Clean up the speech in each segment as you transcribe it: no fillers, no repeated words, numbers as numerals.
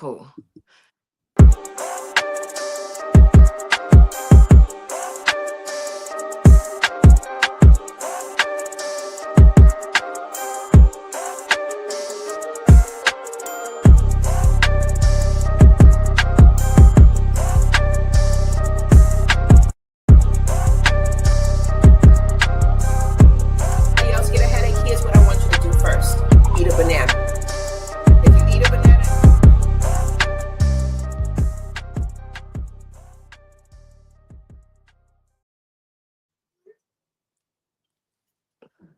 Cool. Else get a headache, here's what I want you to do first. Eat a banana. If you eat a banana,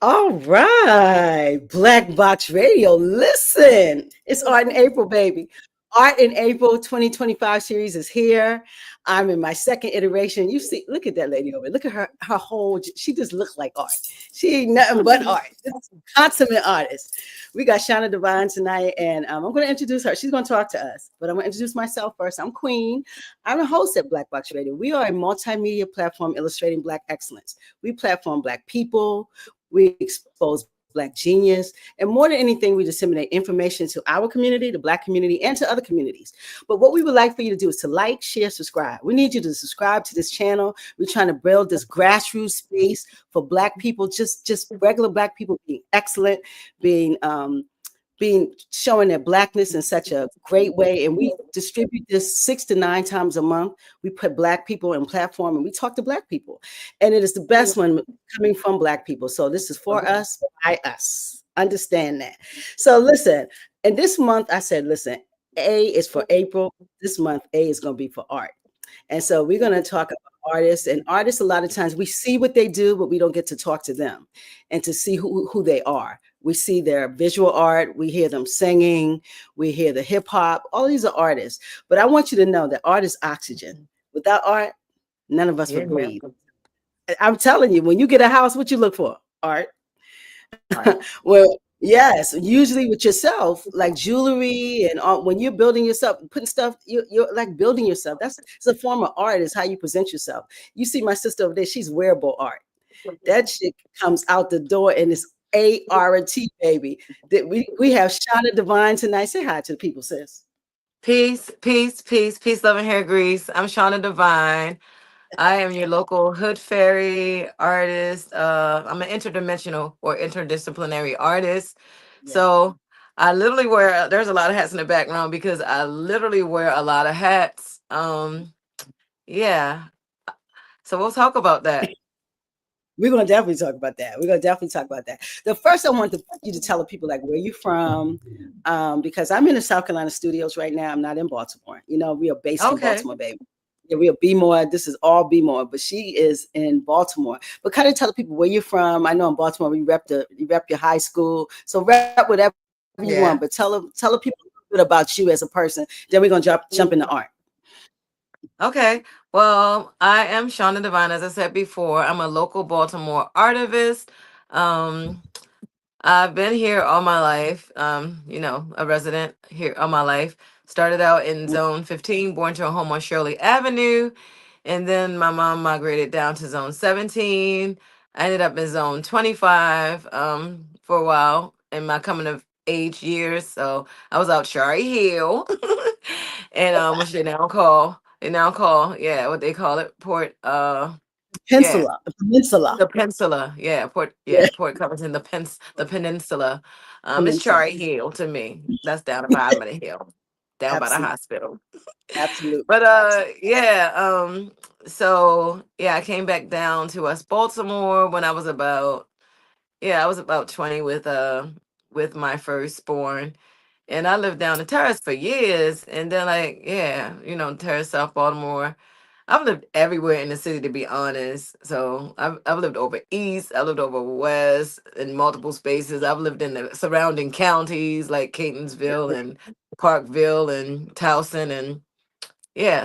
All right, Black Box Radio. Listen, it's Art in April, baby. Art in April 2025 series is here. I'm in my second iteration. You see, look at that lady over there. Look at her whole, she just looks like art. She ain't nothing but art. This is a consummate artist. We got Shawna Divine tonight, and I'm going to introduce her. She's going to talk to us, but I'm going to introduce myself first. I'm Queen. I'm the host at Black Box Radio. We are a multimedia platform illustrating Black excellence. We platform Black people. We expose Black genius. And more than anything, we disseminate information to our community, the Black community, and to other communities. But what we would like for you to do is to like, share, subscribe. We need you to subscribe to this channel. We're trying to build this grassroots space for Black people, just regular Black people being excellent, being showing their Blackness in such a great way. And we distribute this 6 to 9 times a month. We put Black people in platform and we talk to Black people. And it is the best one coming from Black people. So this is for us, by us. Understand that. So listen, and this month I said, listen, A is for April. This month, A is going to be for art. And so we're going to talk about artists. And artists, a lot of times we see what they do, but we don't get to talk to them and to see who they are. We see their visual art. We hear them singing. We hear the hip hop. All these are artists. But I want you to know that art is oxygen. Without art, none of us would breathe. I'm telling you, when you get a house, what you look for? Art. Well, yes, usually with yourself, like jewelry and when you're building yourself, putting stuff, you're like building yourself. It's a form of art, is how you present yourself. You see my sister over there, she's wearable art. That shit comes out the door and it's ART, baby. We have Shawna Divine tonight. Say hi to the people, sis. Peace, peace, peace, peace, love, and hair grease. I'm Shawna Divine. I am your local hood fairy artist. I'm an interdimensional or interdisciplinary artist. Yeah. So I literally wear, there's a lot of hats in the background because I literally wear a lot of hats. Yeah. So we'll talk about that. We're going to definitely talk about that. The first, I want you to tell the people, like, where you from, because I'm in the South Carolina studios right now. I'm not in Baltimore. You know, we are based in Baltimore, baby. Yeah, we are B-more. This is all B-more, but she is in Baltimore. But kind of tell the people where you're from. I know in Baltimore you rep your high school, so rep whatever you want. But tell the people a little bit about you as a person. Then we're gonna jump into art. Okay. Well, I am Shawna Divine, as I said before. I'm a local Baltimore ARTivist. I've been here all my life, a resident here all my life. Started out in Zone 15, born to a home on Shirley Avenue. And then my mom migrated down to Zone 17. I ended up in Zone 25 for a while in my coming of age years. So I was out Shari Hill, and which they now call, yeah, what they call it, Port, Peninsula. the Peninsula, Port Covington, the Peninsula. It's Shari Hill to me. That's down the bottom of the hill, down by the hospital. Absolutely. But so I came back down to West Baltimore when I was about 20 with my firstborn. And I lived down in Terrace for years. And then Terrace, South Baltimore. I've lived everywhere in the city, to be honest. So I've lived over east, I lived over west in multiple spaces. I've lived in the surrounding counties like Catonsville and Parkville and Towson, and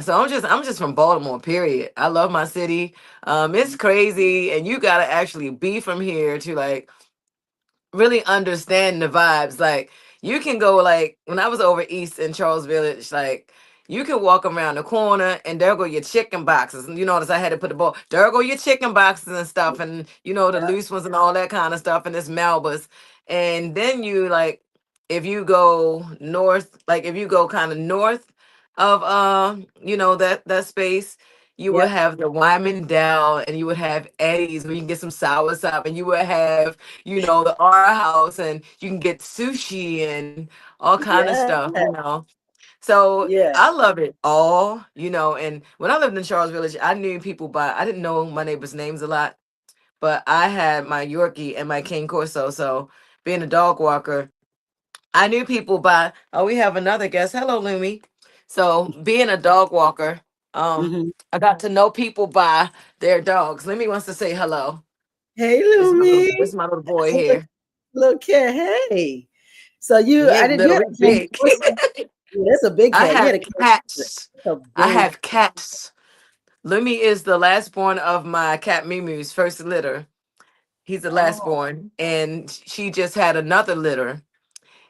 so I'm just from Baltimore, period. I love my city. It's crazy, and you gotta actually be from here to like really understand the vibes. Like you can go, like when I was over east in Charles Village, like you can walk around the corner and there go your chicken boxes. And you notice I had to put the ball, there go your chicken boxes and stuff, and the loose ones and all that kind of stuff, and this Malbus. And then you like if you go north, like if you go kind of north of that space, you would Yep. have the Wyman Down, and you would have Eddie's where you can get some sour sop, and you would have, the R House, and you can get sushi and all kind of Yeah. stuff. So Yeah. I love it all. And when I lived in Charles Village, I knew people I didn't know my neighbors' names a lot, but I had my Yorkie and my King Corso. So being a dog walker, I knew people by, oh, we have another guest. Hello, Lumi. So being a dog walker, Hmm. I got to know people by their dogs. Lumi wants to say hello. Hey, This is my little, Lumi. this is my little boy Look, here. look here. Hey. So He I ain't did. You little, had he a cat. big. Yeah, that's a big I cat. You have had a cat. cats. That's a I big. have cats. Lumi is the last born of my cat Mimu's first litter. He's the last Oh, born, and she just had another litter.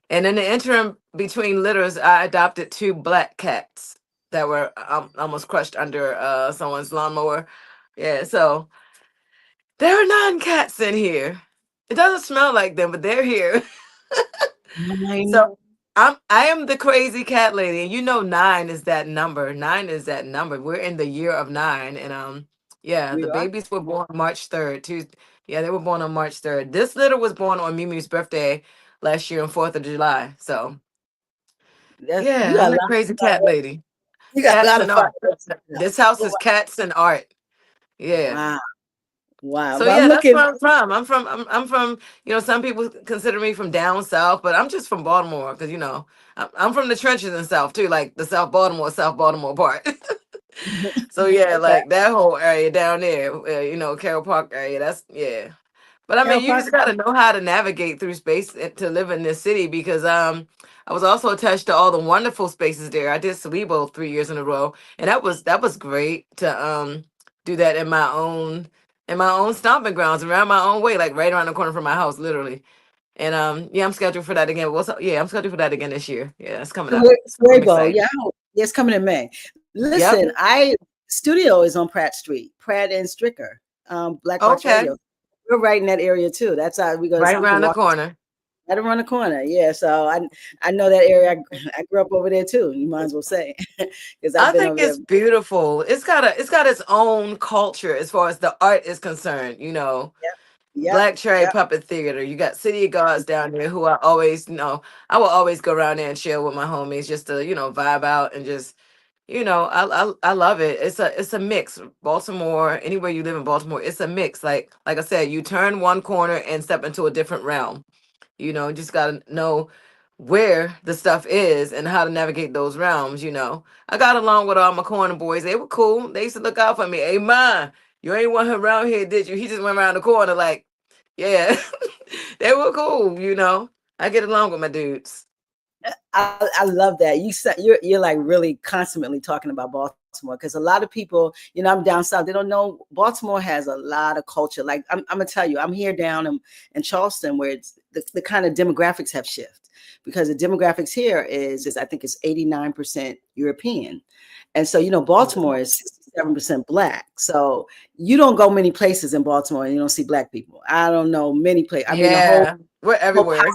And in the interim between litters, I adopted two black cats that were almost crushed under someone's lawnmower. Yeah, so there are 9 cats in here. It doesn't smell like them, but they're here. mine. So I am the crazy cat lady, and 9 is that number. 9 is that number. We're in the year of 9, and yeah, the We are. babies were born March 3rd. Tuesday. Yeah, they were born on March 3rd. This litter was born on Mimi's birthday last year on 4th of July. So You yeah, got I'm a the lot. crazy cat lady. You got a Cats lot and of art. fireworks. This house Oh, is cats and art. Yeah. wow. Wow. So Well, I'm yeah, that's looking. where I'm from. I'm from. Some people consider me from down south, but I'm just from Baltimore because I'm from the trenches in South too, like the South Baltimore part. So yeah, Okay. like that whole area down there, Carroll Park area. That's yeah. But I Carol mean, you Park. just got to know how to navigate through space to live in this city because I was also attached to all the wonderful spaces there. I did Salibo 3 years in a row, and that was great to do that in my own stomping grounds around my own way, like right around the corner from my house, literally. And yeah, I'm scheduled for that again. What's up? Yeah, I'm scheduled for that again this year. Yeah, it's coming up. I'm Square. excited. Yeah. Yeah, it's coming in May. Yep. Listen, I studio is on Pratt Street, Pratt and Stricker, Black Box Okay. Radio. We're right in that area too. That's how we go. Right We can around the walk corner. right around the corner. Yeah. So I know that area. I grew up over there too. You might as well say because I've I been think over there. it's beautiful. It's got its own culture as far as the art is concerned. Yep. Black Cherry Yep. Puppet Theater. You got City of Gods down there who I will always go around there and chill with my homies just to, vibe out and just, I love it. It's a mix. Baltimore, anywhere you live in Baltimore, it's a mix. Like I said, you turn one corner and step into a different realm. Just gotta know where the stuff is and how to navigate those realms. I got along with all my corner boys. They were cool. They used to look out for me. Hey, ma, you ain't want him around here, did you? He just went around the corner, like, yeah. They were cool. I get along with my dudes. I love that. You're like really consummately talking about Baltimore because a lot of people, I'm down south, they don't know Baltimore has a lot of culture. Like I'm gonna tell you, I'm here down in Charleston where it's the kind of demographics have shifted because the demographics here is I think it's 89% European. And so, Baltimore is 67% black. So you don't go many places in Baltimore and you don't see black people. I don't know many places. I mean, Yeah, we're whole everywhere.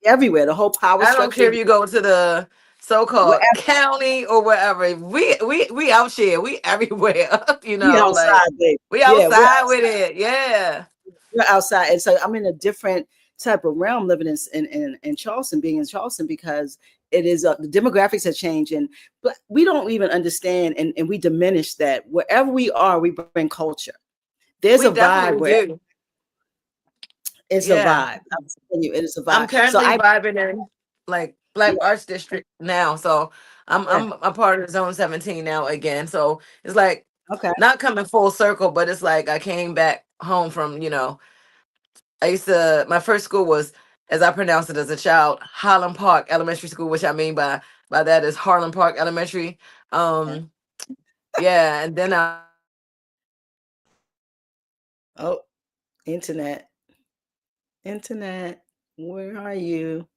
everywhere, the whole power I don't structure. care if you go to the so-called Wherever county or wherever. We out here. We everywhere. we Like outside, baby. we Yeah, outside with it. Yeah. we're outside. And so I'm in a different type of realm living in Charleston, being in Charleston, because it is the demographics have changed. But we don't even understand and we diminish that wherever we are, we bring culture. There's a We vibe definitely where do. it's a Yeah. vibe. I'm telling you, it is a I'm vibe. So currently vibing in like Black yeah, Arts District now. So I'm yeah, I'm a part of the Zone 17 now again. So it's like okay. not coming full circle, but it's like I came back home from. My first school was, as I pronounced it as a child, Highland Park Elementary School, which I mean by that is Harlan Park Elementary. Yeah. Um yeah, and then I Oh, internet, internet. Where are you?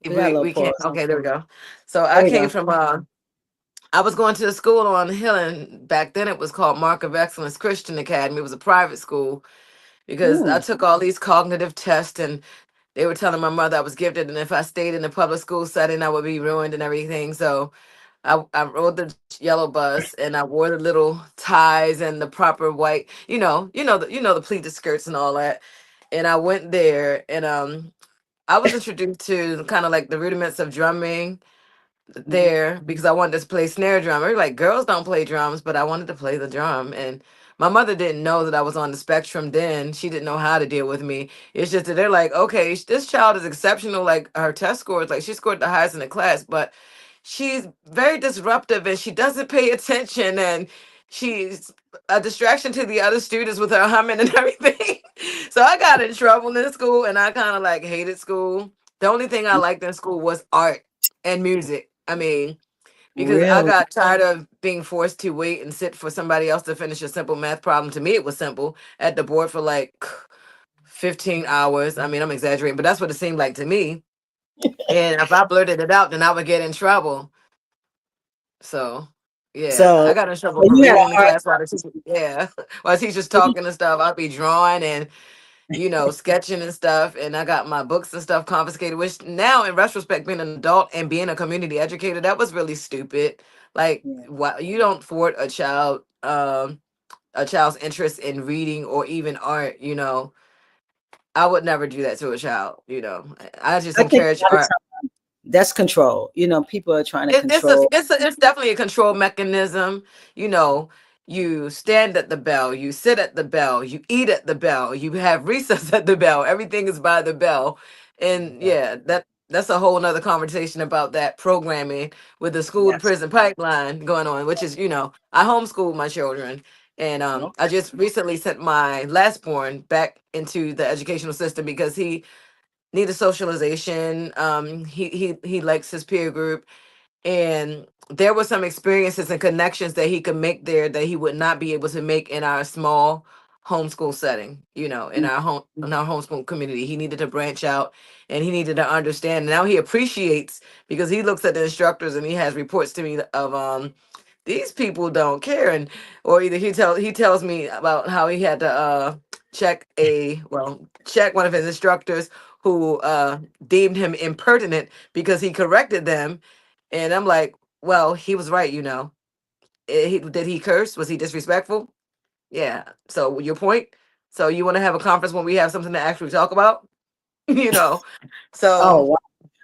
We got a little we can't, pause. okay, there we go. So There I we came go. from I was going to the school on the hill, and back then it was called Mark of Excellence Christian Academy. It was a private school because I Ooh. took all these cognitive tests, and they were telling my mother I was gifted, and if I stayed in the public school setting, I would be ruined and everything. So I rode the yellow bus, and I wore the little ties and the proper white, the pleated skirts and all that. And I went there, and I was introduced to kind of like the rudiments of drumming Mhm. there because I wanted to play snare drum. Everybody like girls don't play drums, but I wanted to play the drum. And my mother didn't know that I was on the spectrum then. She didn't know how to deal with me. It's just that they're like, okay, this child is exceptional. Like her test scores, like she scored the highest in the class, but she's very disruptive and she doesn't pay attention and she's a distraction to the other students with her humming and everything. So I got in trouble in school and I kind of like hated school. The only thing I liked in school was art and music. I mean, because I Really? got tired of being forced to wait and sit for somebody else to finish a simple math problem. To me, it was simple at the board for like 15 hours. I mean, I'm exaggerating, but that's what it seemed like to me. And if I blurted it out, then I would get in trouble. So, yeah, I So, got in trouble so for you had reading a in the hard. class while the teacher, yeah, while the teacher's So you, talking and stuff. I'd be drawing and sketching and stuff. And I got my books and stuff confiscated, which now in retrospect, being an adult and being a community educator, that was really stupid. Like, yeah. why you don't thwart a child's interest in reading or even art, I would never do that to a child, I just I think encourage a lot of art. times that's control. People are trying to It, it's a, control. it's a, it's definitely a control mechanism. You know, you stand at the bell, you sit at the bell, you eat at the bell, you have recess at the bell. Everything is by the bell, and Right. yeah, that's a whole nother conversation about that programming with the school to Yes. prison pipeline going on. Which is, I homeschool my children, and I Okay. just recently sent my last born back into the educational system because he needed socialization. He likes his peer group and there were some experiences and connections that he could make there that he would not be able to make in our small homeschool setting, in Mm. our homeschool community. He needed to branch out and he needed to understand. Now he appreciates because he looks at the instructors and he has reports to me of these people don't care, and or either he tells me about how he had to check one of his instructors who deemed him impertinent because he corrected them, and I'm like, well, he was right, did he curse? Was he disrespectful? Yeah. So your point. So you want to have a conference when we have something to actually talk about? you know. Oh, So wow.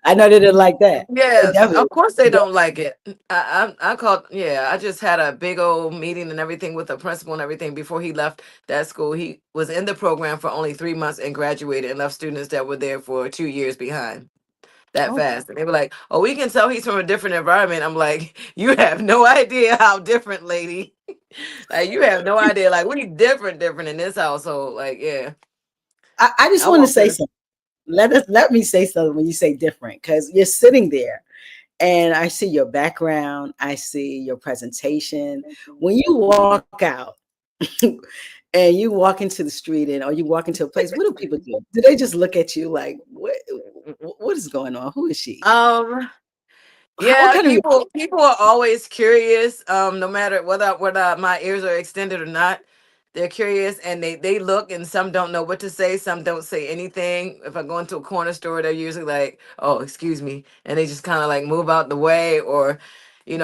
I know they didn't like that. They yes, definitely. of course they don't like it. I called. Yeah, I just had a big old meeting and everything with the principal and everything before he left that school. He was in the program for only 3 months and graduated and left students that were there for 2 years behind that Okay. fast. And they were like, "Oh, we can tell he's from a different environment." I'm like, "You have no idea how different, lady. Like you have no idea. Like we different in this household. Like yeah, I just I want to walked say in. something. Let me say something when you say different, because you're sitting there and I see your background, I see your presentation. When you walk out and you walk into the street and or you walk into a place, what do people do? Do they just look at you like what is going on? Who is she? Um, What Yeah, kind of people are always curious. No matter whether my ears are extended or not, they're curious and they look and some don't know what to say. Some don't say anything. If I go into a corner store, they're usually like, "Oh, excuse me," and they just kind of like move out the way. Or,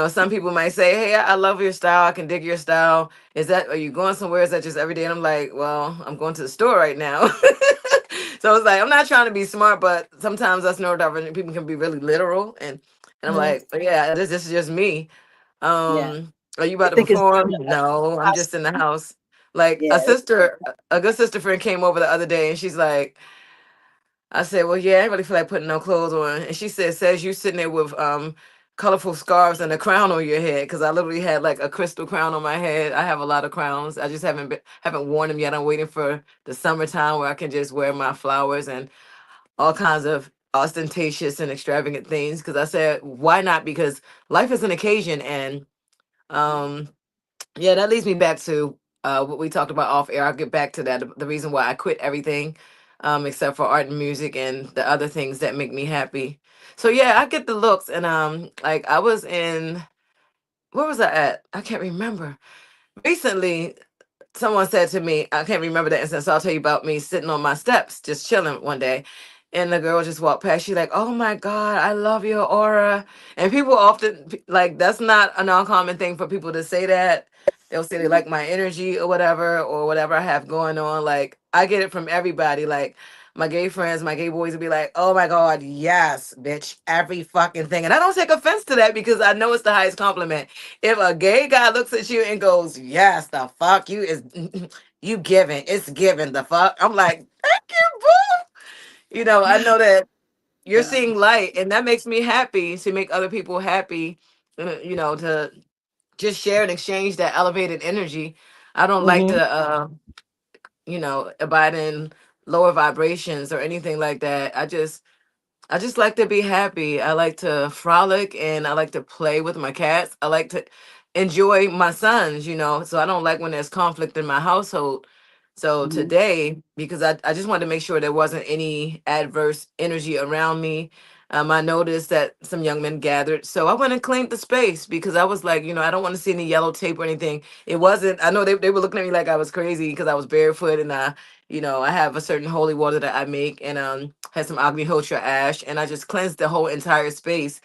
some people might say, "Hey, I love your style. I can dig your style. Are you going somewhere? Is that just every day?" And I'm like, "Well, I'm going to the store right now." So it's like I'm not trying to be smart, but sometimes us neurodivergent people can be really literal and I'm Mhm. like, "Oh, yeah, this is just me. Yeah. Are you They about to think it's perform? No, I'm just in the house." Like yeah. a good sister friend came over the other day and she's like, I said, "Well, yeah, I ain't really feel like putting no clothes on." And she says you sitting there with colorful scarves and a crown on your head because I literally had like a crystal crown on my head. I have a lot of crowns. I just haven't worn them yet. I'm waiting for the summertime where I can just wear my flowers and all kinds of ostentatious and extravagant things because I said, why not? Because life is an occasion. And um, yeah, that leads me back to what we talked about off air. I'll get back to that. The reason why I quit everything, except for art and music and the other things that make me happy. So yeah, I get the looks. And like I was in, where was I at? I can't remember. Recently, someone said to me, I can't remember the instance, so I'll tell you about me sitting on my steps, just chilling one day. and the girl just walked past. She's like, "Oh my God, I love your aura." And people often like that's not an uncommon thing for people to say that. They'll say they like my energy or whatever I have going on. Like I get it from everybody. Like my gay friends, my gay boys will be like, "Oh my God, yes, bitch, every fucking thing." And I don't take offense to that because I know it's the highest compliment. If a gay guy looks at you and goes, "Yes, the fuck you is you giving, it's giving the fuck," I'm like, "Thank you, boo." I know that you're Yeah. seeing light, and that makes me happy to make other people happy. To just share and exchange that elevated energy. I don't like Mm-hmm. to, abide in lower vibrations or anything like that. I just like to be happy. I like to frolic and I like to play with my cats. I like to enjoy my sons. So I don't like when there's conflict in my household. So Mm-hmm. today, because I just wanted to make sure there wasn't any adverse energy around me, I noticed that some young men gathered. So I went and cleaned the space because I was like, I don't want to see any yellow tape or anything. It wasn't, I know they were looking at me like I was crazy because I was barefoot and I have a certain holy water that I make and had some Agnihotra ash and I just cleansed the whole entire space.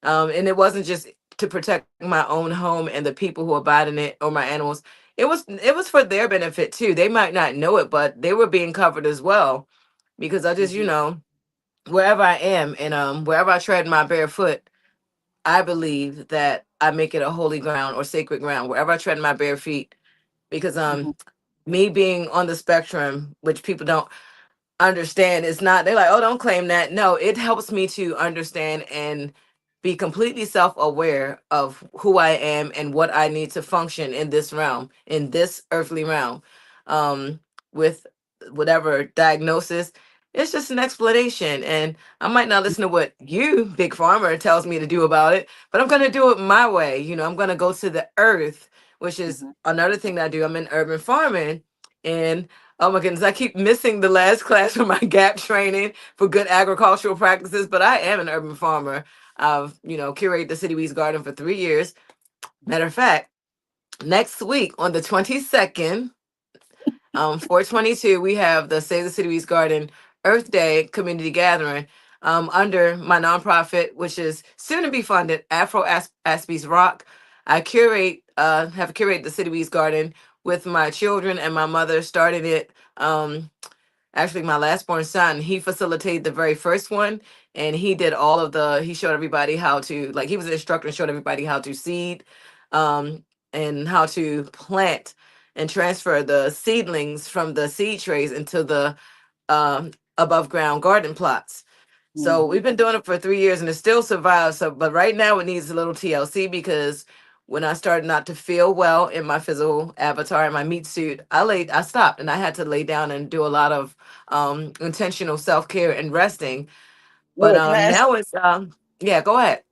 And it wasn't just to protect my own home and the people who abide in it or my animals. It was for their benefit too. They might not know it, but they were being covered as well because I just, wherever I am and wherever I tread my bare foot, I believe that I make it a holy ground or sacred ground wherever I tread my bare feet because Mm-hmm. me being on the spectrum, which people don't understand, it's not, they're like, "Oh, don't claim that." No, it helps me to understand and be completely self-aware of who I am and what I need to function in this realm, in this earthly realm. With whatever diagnosis, it's just an explanation, and I might not listen to what you, big pharma, tells me to do about it, but I'm going to do it my way. I'm going to go to the earth, which is Mm-hmm. another thing that I do. I'm in urban farming, and oh my goodness, I keep missing the last class for my GAP training for good agricultural practices, but I am an urban farmer. I've, curated the City Weeds Garden for 3 years. Matter of fact, next week on the 22nd, 422, we have the Save the City Weeds Garden Earth Day community gathering under my nonprofit, which is soon to be funded, Afro Aspies Rock. I have curated the City Weeds Garden with my children and my mother, started it. Actually, my last born son, he facilitated the very first one, and he showed everybody how to, like, he was an instructor and showed everybody how to seed, and how to plant and transfer the seedlings from the seed trays into the above ground garden plots. So Mm-hmm. we've been doing it for 3 years and it still survives. So, but right now it needs a little TLC because when I started not to feel well in my physical avatar, in my meat suit, I stopped and I had to lay down and do a lot of intentional self care and resting. Wait, But wait, can I ask? now it's yeah, go ahead.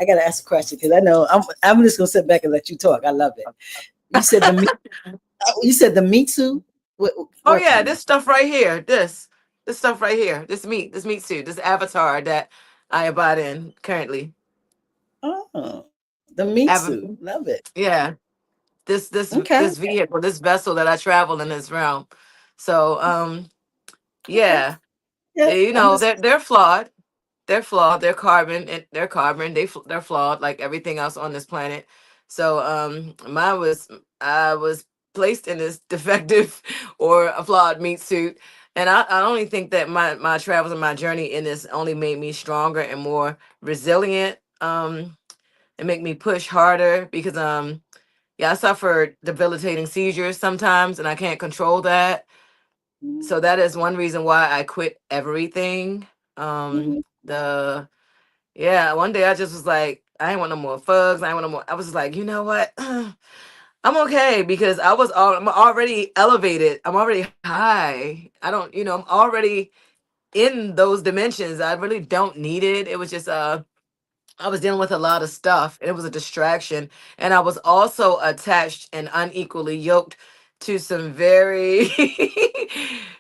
I gotta ask a question because I know I'm just gonna sit back and let you talk. I love it. You said the meat. You said the mitsu. Oh Work yeah, on that. this stuff right here, this stuff right here, this meat suit, this avatar that I abide in currently. Oh, the mitsu. Ava- Love it. yeah, Okay. this vehicle, this vessel that I travel in this realm. So Okay. yeah, Yeah. I'm just. they're flawed. They're flawed. They're carbon. They're carbon. They're flawed like everything else on this planet. So I was placed in this defective or a flawed meat suit, and I only think that my travels and my journey in this only made me stronger and more resilient. And make me push harder because yeah, I suffer debilitating seizures sometimes, and I can't control that. So that is one reason why I quit everything. Mm-hmm. The Yeah, one day I just was like, I ain't want no more fugs. I ain't want no more. I was just like, you know what? I'm okay because I'm already elevated. I'm already high. I don't, I'm already in those dimensions. I really don't need it. It was just I was dealing with a lot of stuff and it was a distraction. And I was also attached and unequally yoked to some very,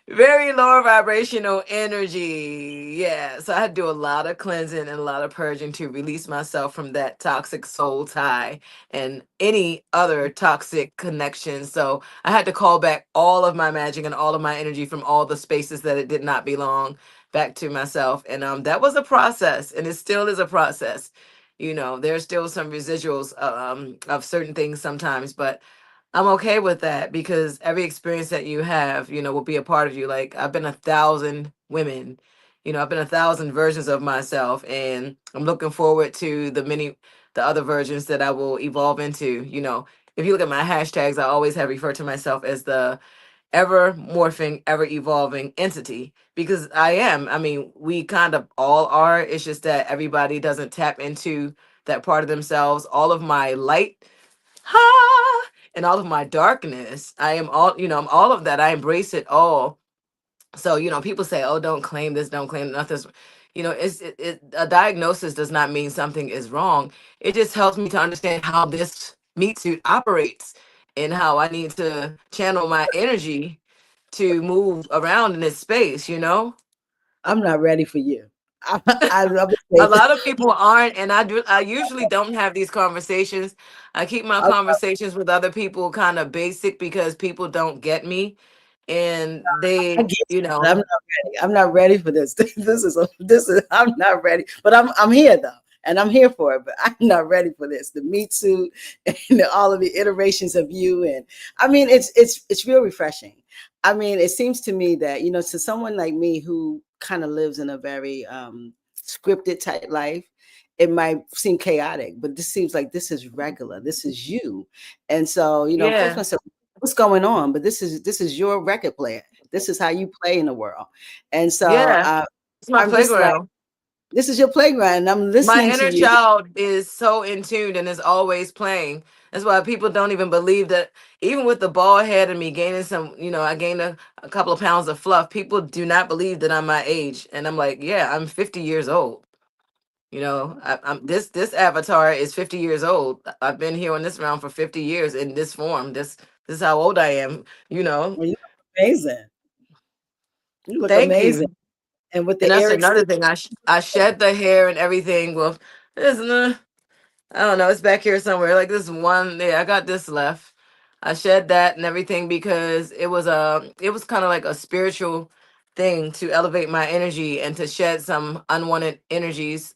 very lower vibrational energy. Yeah. So I had to do a lot of cleansing and a lot of purging to release myself from that toxic soul tie and any other toxic connection. So I had to call back all of my magic and all of my energy from all the spaces that it did not belong back to myself. And that was a process, and it still is a process. There's still some residuals of certain things sometimes, but I'm okay with that because every experience that you have, will be a part of you. Like I've been 1,000 women, I've been 1,000 versions of myself, and I'm looking forward to the other versions that I will evolve into. If you look at my hashtags, I always have referred to myself as the ever morphing, ever evolving entity because I am. I mean, we kind of all are. It's just that everybody doesn't tap into that part of themselves. All of my light, ha, and all of my darkness, I am all, I'm all of that. I embrace it all. So, people say, oh, don't claim this, don't claim nothing. A diagnosis does not mean something is wrong. It just helps me to understand how this meat suit operates and how I need to channel my energy to move around in this space. I'm not ready for you. I love A it. lot of people aren't, and I usually don't have these conversations. I keep my conversations with other people kind of basic because people don't get me, and I they, get you, but I'm not ready. I'm not ready for this. This is. I'm not ready, but I'm here though, and I'm here for it. But I'm not ready for this. The meat suit and all of the iterations of you, and I mean, it's real refreshing. I mean, it seems to me that to someone like me who kind of lives in a very scripted type life, it might seem chaotic, but this seems like this is regular. This is you, and so folks yeah, gonna say, "What's going on?" But this is your record player. This is how you play in the world. And so yeah, it's my I'm just like, playground. this is your playground. And I'm My listening to inner you. child is so in tune and is always playing. That's why people don't even believe that, even with the bald head and me gaining some, I gained a couple of pounds of fluff. People do not believe that I'm my age. And I'm like, yeah, I'm 50 years old. I'm this avatar is 50 years old. I've been here on this round for 50 years in this form. This is how old I am. You look amazing. You look Thank amazing. you. And with And the that's Eric another stick, thing. I shed the hair and everything. Well, isn't I don't know. It's back here somewhere. Like this one. Yeah, I got this left. I shed that and everything because it was kind of like a spiritual thing to elevate my energy and to shed some unwanted energies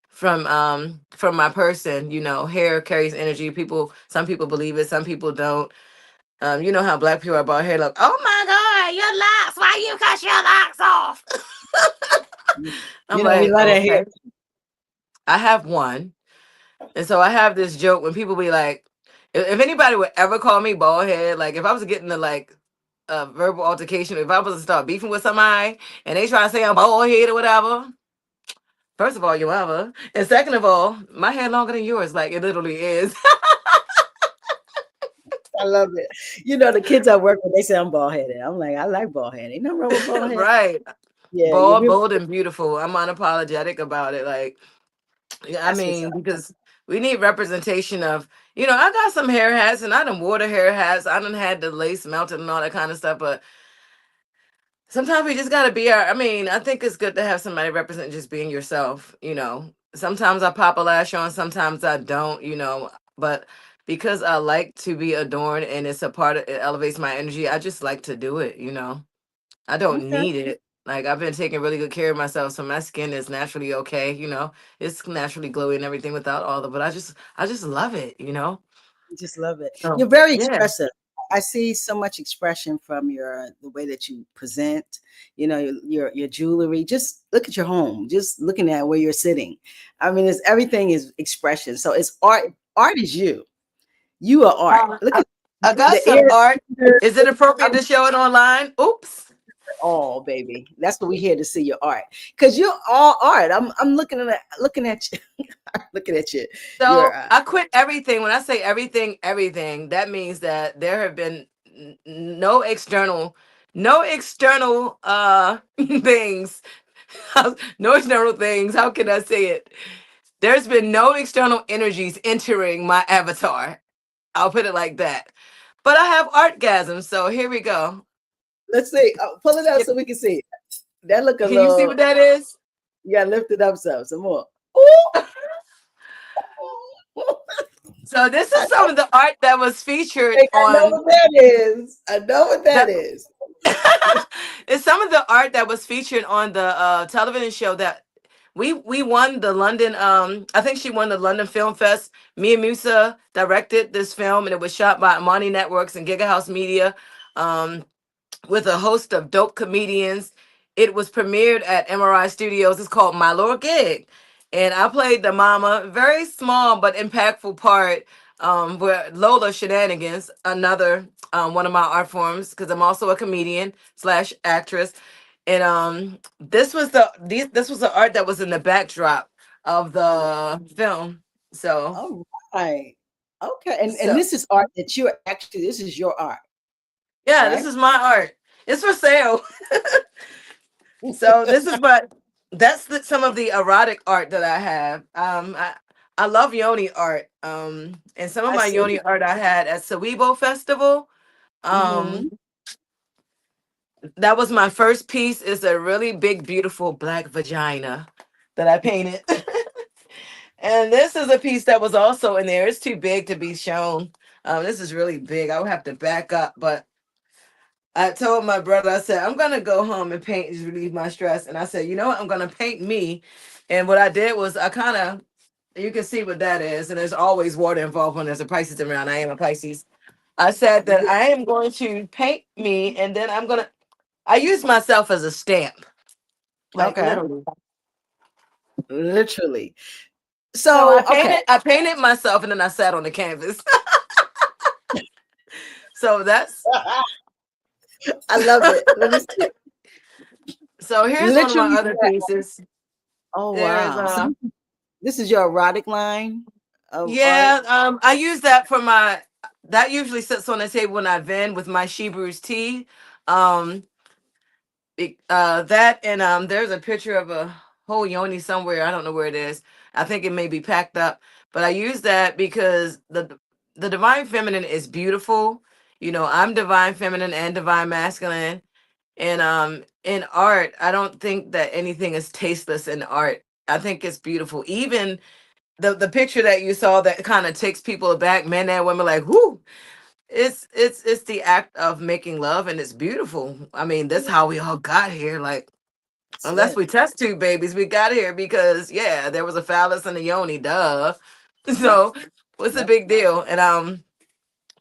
from my person. Hair carries energy. Some people believe it, some people don't. You know how black people are about hair, like, oh my god, your locks, why you cut your locks off? I'm we like, let her hear. okay. I have one. And so I have this joke when people be like, if anybody would ever call me bald head, like if I was getting the like a verbal altercation, if I was to start beefing with somebody and they try to say I'm bald head or whatever, first of all, you ever. And second of all, my hair longer than yours. Like it literally is. I love it. The kids I work with, they say I'm bald headed. I'm like, I like bald head. Ain't nothing wrong with bald head. Right. Yeah, you're Bald, real. bold, and beautiful. I'm unapologetic about it. Like, yeah, I That's what's mean, up. because we need representation of, I got some hair hats and I done wore the hair hats. I done had the lace melted and all that kind of stuff. But sometimes we just gotta be I mean, I think it's good to have somebody represent just being yourself. Sometimes I pop a lash on, sometimes I don't. But because I like to be adorned and it's a part of it elevates my energy, I just like to do it. I don't Okay. need it. Like I've been taking really good care of myself, so my skin is naturally okay. It's naturally glowy and everything without all the but I just love it. I just love it. So You're very yeah. expressive. I see so much expression from the way that you present, your jewelry. Just look at your home. Just looking at where you're sitting. I mean, everything is expression. So it's art. Art is you. You are art. Look I, at I got the some ear. art. Is it appropriate to show it online? Oops. Oh, baby, that's what we here to see your art because you're all art. I'm looking at you, looking at you. Your So I quit everything. When I say everything, everything, that means that there have been no external things. No external things. How can I say it? There's been no external energies entering my avatar. I'll put it like that. But I have artgasm, so here we go. let's see. Pull it out so we can see it. That look a Can you see little. what that is? You gotta lift it up some more. Ooh. So this I is some of the art that was featured think I know on what that is. I know what that the is. It's some of the art that was featured on the television show that we won the London. I think she won the London Film Fest. Mia Musa directed this film, and it was shot by Amani Networks and Giga House Media. Um, with a host of dope comedians. It was premiered at MRI Studios. It's called My Little Gig. And I played the mama, very small but impactful part where Lola Shenanigans, another one of my art forms, because I'm also a comedian slash actress. And this was the art that was in the backdrop of the film. So All right. Okay. And so this is art that you're actually, this is your art, yeah, this right? is my art. It's for sale. So this is what some of the erotic art that I have. I love yoni art. And some of I my see. yoni art I had at Sewebo Festival. Um, Mm-hmm. that was my first piece. It's a really big, beautiful black vagina that I painted. And this is a piece that was also in there. It's too big to be shown. This is really big. I would have to back up, but I told my brother, I said, I'm gonna go home and paint to relieve my stress. And I said, you know what? I'm gonna paint me. And what I did was I kind of, you can see what that is. And there's always water involved when there's a Pisces around. I am a Pisces. I said that I am going to paint me, and then I use myself as a stamp, like Okay. literally. Literally. So So, okay. I painted myself, and then I sat on the canvas. So that's, I love it. Let me see. so here's one of my Literally. other pieces. Oh, There's wow. So this is your erotic line of art? Yeah, I use that for my. That usually sits on the table when I vend with my she brews tea. Um, that and there's a picture of a whole yoni somewhere. I don't know where it is. I think it may be packed up, but I use that because the divine feminine is beautiful. You know, I'm divine feminine and divine masculine, and in art, I don't think that anything is tasteless in art. I think it's beautiful. Even the picture that you saw that kind of takes people aback, men and women, like, whoo, it's the act of making love, and it's beautiful. I mean, that's how we all got here. Like, That's unless it. we test tube babies, we got here because yeah, there was a phallus and a yoni, duh. Yep. So what's the Yep. big deal? And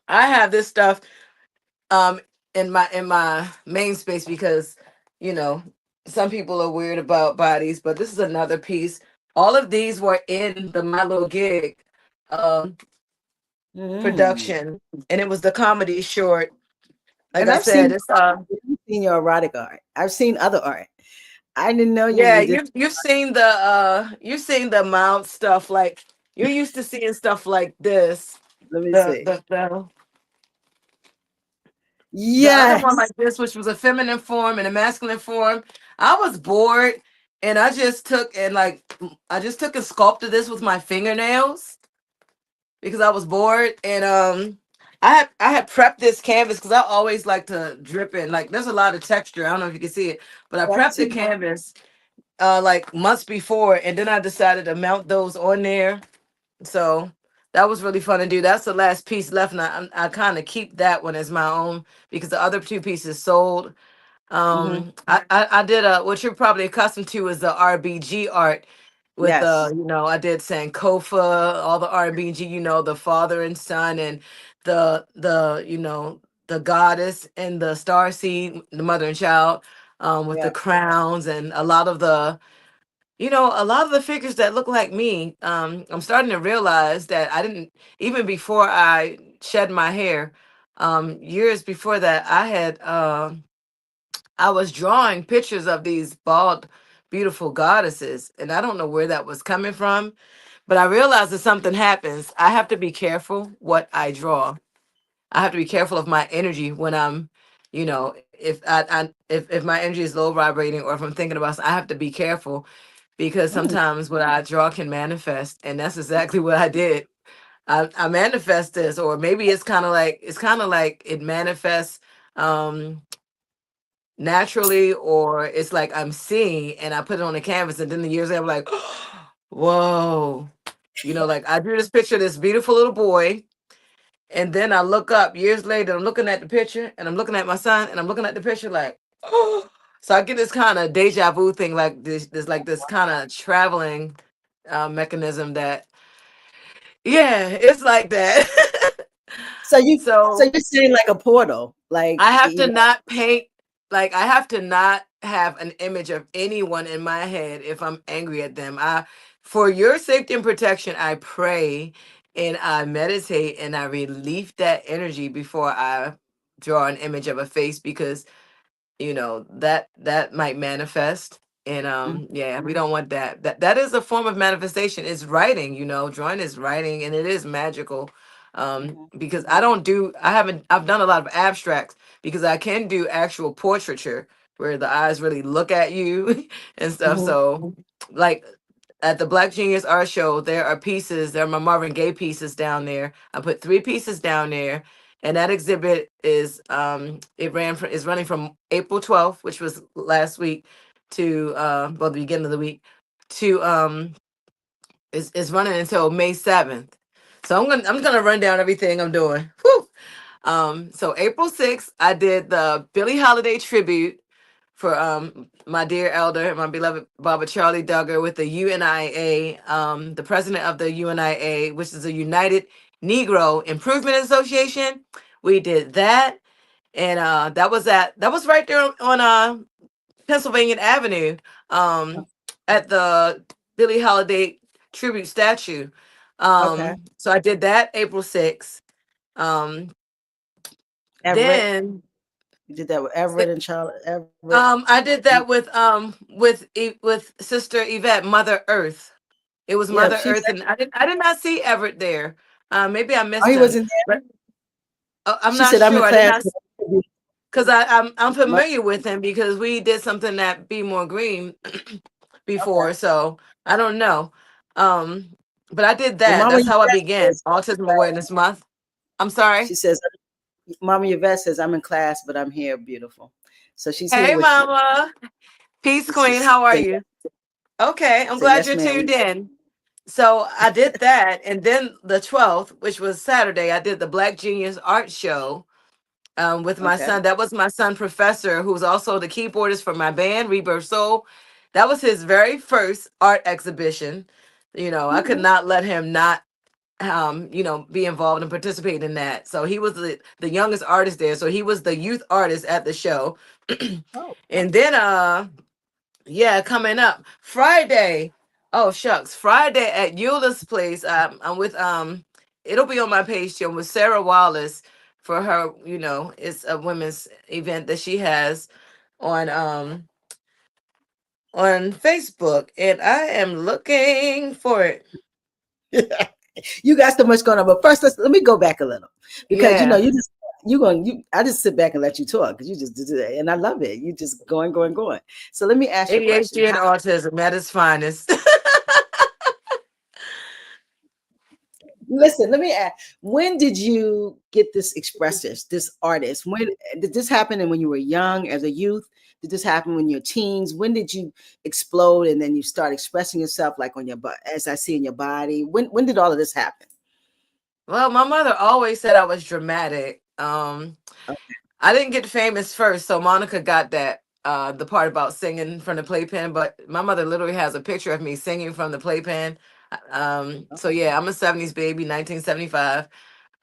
I have this stuff um in my main space because you know some people are weird about bodies, but this is another piece. All of these were in the My Little Gig um Mm. production, and it was the comedy short. Like And I I've said, seen it's your erotic art. I've seen other art. I didn't know you yeah, even did. you've seen the mild stuff, like you're used to seeing stuff like this. Let me the see. the the the other one Yes. like this, which was a feminine form and a masculine form. I was bored, and I just took and sculpted this with my fingernails because I was bored. And I had prepped this canvas because I always like to drip in. Like there's a lot of texture. I don't know if you can see it, but I I prepped the see. canvas like months before, and then I decided to mount those on there. So that was really fun to do. That's the last piece left, and I kind of keep that one as my own because the other two pieces sold. Hmm. I did a what you're probably accustomed to is the RBG art with Yes. I did Sankofa, all the RBG, the father and son, and the goddess and the star seed, the mother and child, with the Yeah. crowns and a lot of the figures that look like me. I'm starting to realize that I didn't, even before I shed my hair, years before that, I was drawing pictures of these bald, beautiful goddesses, and I don't know where that was coming from, but I realized that something happens. I have to be careful what I draw. I have to be careful of my energy when I'm, if my energy is low vibrating or if I'm thinking about, I have to be careful because Mm. sometimes what I draw can manifest, and that's exactly what I did. I manifest this, or maybe it's kind of like it manifests um naturally, or it's like I'm seeing and I put it on the canvas, and then the years later I'm like, whoa, like I drew this picture of this beautiful little boy, and then I look up years later, I'm looking at the picture, and I'm looking at my son, and I'm looking at the picture like. So I get this kind of deja vu thing, like this like this kind of traveling mechanism that, yeah, it's like that. So so So you're saying like a portal, like I have to not paint, like I have to not have an image of anyone in my head if I'm angry at them. For your safety and protection, I pray and I meditate and I relieve that energy before I draw an image of a face, because that might manifest. And Mhm, yeah, we don't want that. That is a form of manifestation. It's writing, drawing is writing, and it is magical. mhm, Because I've done a lot of abstracts, because I can do actual portraiture where the eyes really look at you and stuff. mhm. So, like, at the Black Genius Art Show, there are my Marvin Gaye pieces down there. I put 3 pieces down there, and that exhibit is running from April 12th, which was last week, to the beginning of the week, to is running until May 7th. So I'm gonna run down everything I'm doing. Whew. So April 6th, I did the Billie Holiday tribute for my dear elder, my beloved Baba Charlie Duggar, with the UNIA, the president of the UNIA, which is a United Negro Improvement Association. We did that, and that was right there on Pennsylvania Avenue, um, at the Billie Holiday tribute statue. Okay. So I did that April 6th. Um, Everett. then You did that with Everett and Charlotte. Everett. I did that with Sister Yvette, Mother Earth. It was Yeah, Mother she Earth, said, and I did not see Everett there. Maybe I oh, missed he him, wasn't there. but I'm She not said, I'm in sure. I did class. not, because I'm familiar with him because we did something at Be More Green Okay. before, so I don't know. Um, but I did Well, that. Mama That's how I Yvette began says, Autism Awareness Month. I'm sorry. she says, Mama Yvette says, I'm in class, but I'm here, beautiful. So she's here Hey, with you. Mama. Peace, She Queen. How are said, you? Okay, I'm so glad yes, you're ma'am. tuned in. So I did that, and then the 12th, which was Saturday, I did the Black Genius Art Show with my Okay. son. That was my son, Professor, who's also the keyboardist for my band, Rebirth Soul. That was his very first art exhibition. I could Mhm. not let him not, be involved and participate in that. So he was the youngest artist there. So he was the youth artist at the show. Oh, And then yeah, coming up Friday. Oh shucks, Friday at Eula's place. I'm with it'll be on my page too. I'm with Sarah Wallace for her. It's a women's event that she has on um on Facebook, and I am looking for it. you got so much going on. But first, let me go back a little because Yeah, I just sit back and let you talk because you just do that, and I love it. You just going, going, going. So let me ask you a question. ADHD and autism at its finest. Listen, let me ask. When did you get this expressive, this artist? When did this happen? And when you were young, as a youth, did this happen when you're teens? When did you explode and then you start expressing yourself, like on your butt, as I see in your body? When did all of this happen? Well, my mother always said I was dramatic. I didn't get famous first, so Monica got that the part about singing from the playpen. But my mother literally has a picture of me singing from the playpen. So yeah, I'm a '70s baby, 1975.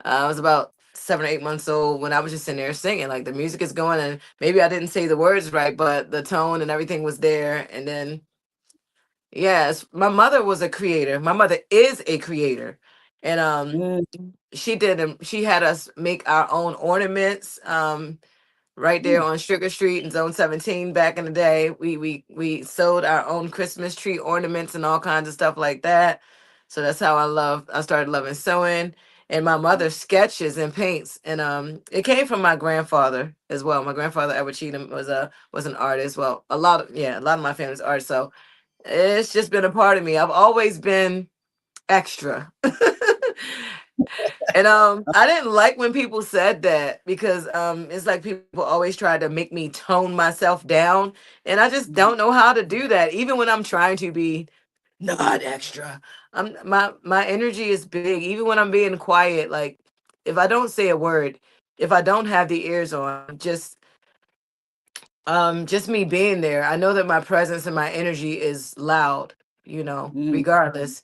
I was about 7 or 8 months old when I was just in there singing. Like, the music is going, and maybe I didn't say the words right, but the tone and everything was there. And then yes, my mother was a creator. My mother is a creator, and Mm, she had us make our own ornaments. Right there mm. on Sugar Street in Zone 17 back in the day. We sewed our own Christmas tree ornaments and all kinds of stuff like that. So that's how I started loving sewing. And my mother sketches and paints. And it came from my grandfather as well. My grandfather Edward Cheatham was an artist. Well, a lot of my family's artists. So it's just been a part of me. I've always been extra. And I didn't like when people said that, because it's like people always try to make me tone myself down, and I just don't know how to do that. Even when I'm trying to be not extra, my energy is big. Even when I'm being quiet, like, if I don't say a word, if I don't have the ears on, just Just me being there. I know that my presence and my energy is loud, Mhm. regardless,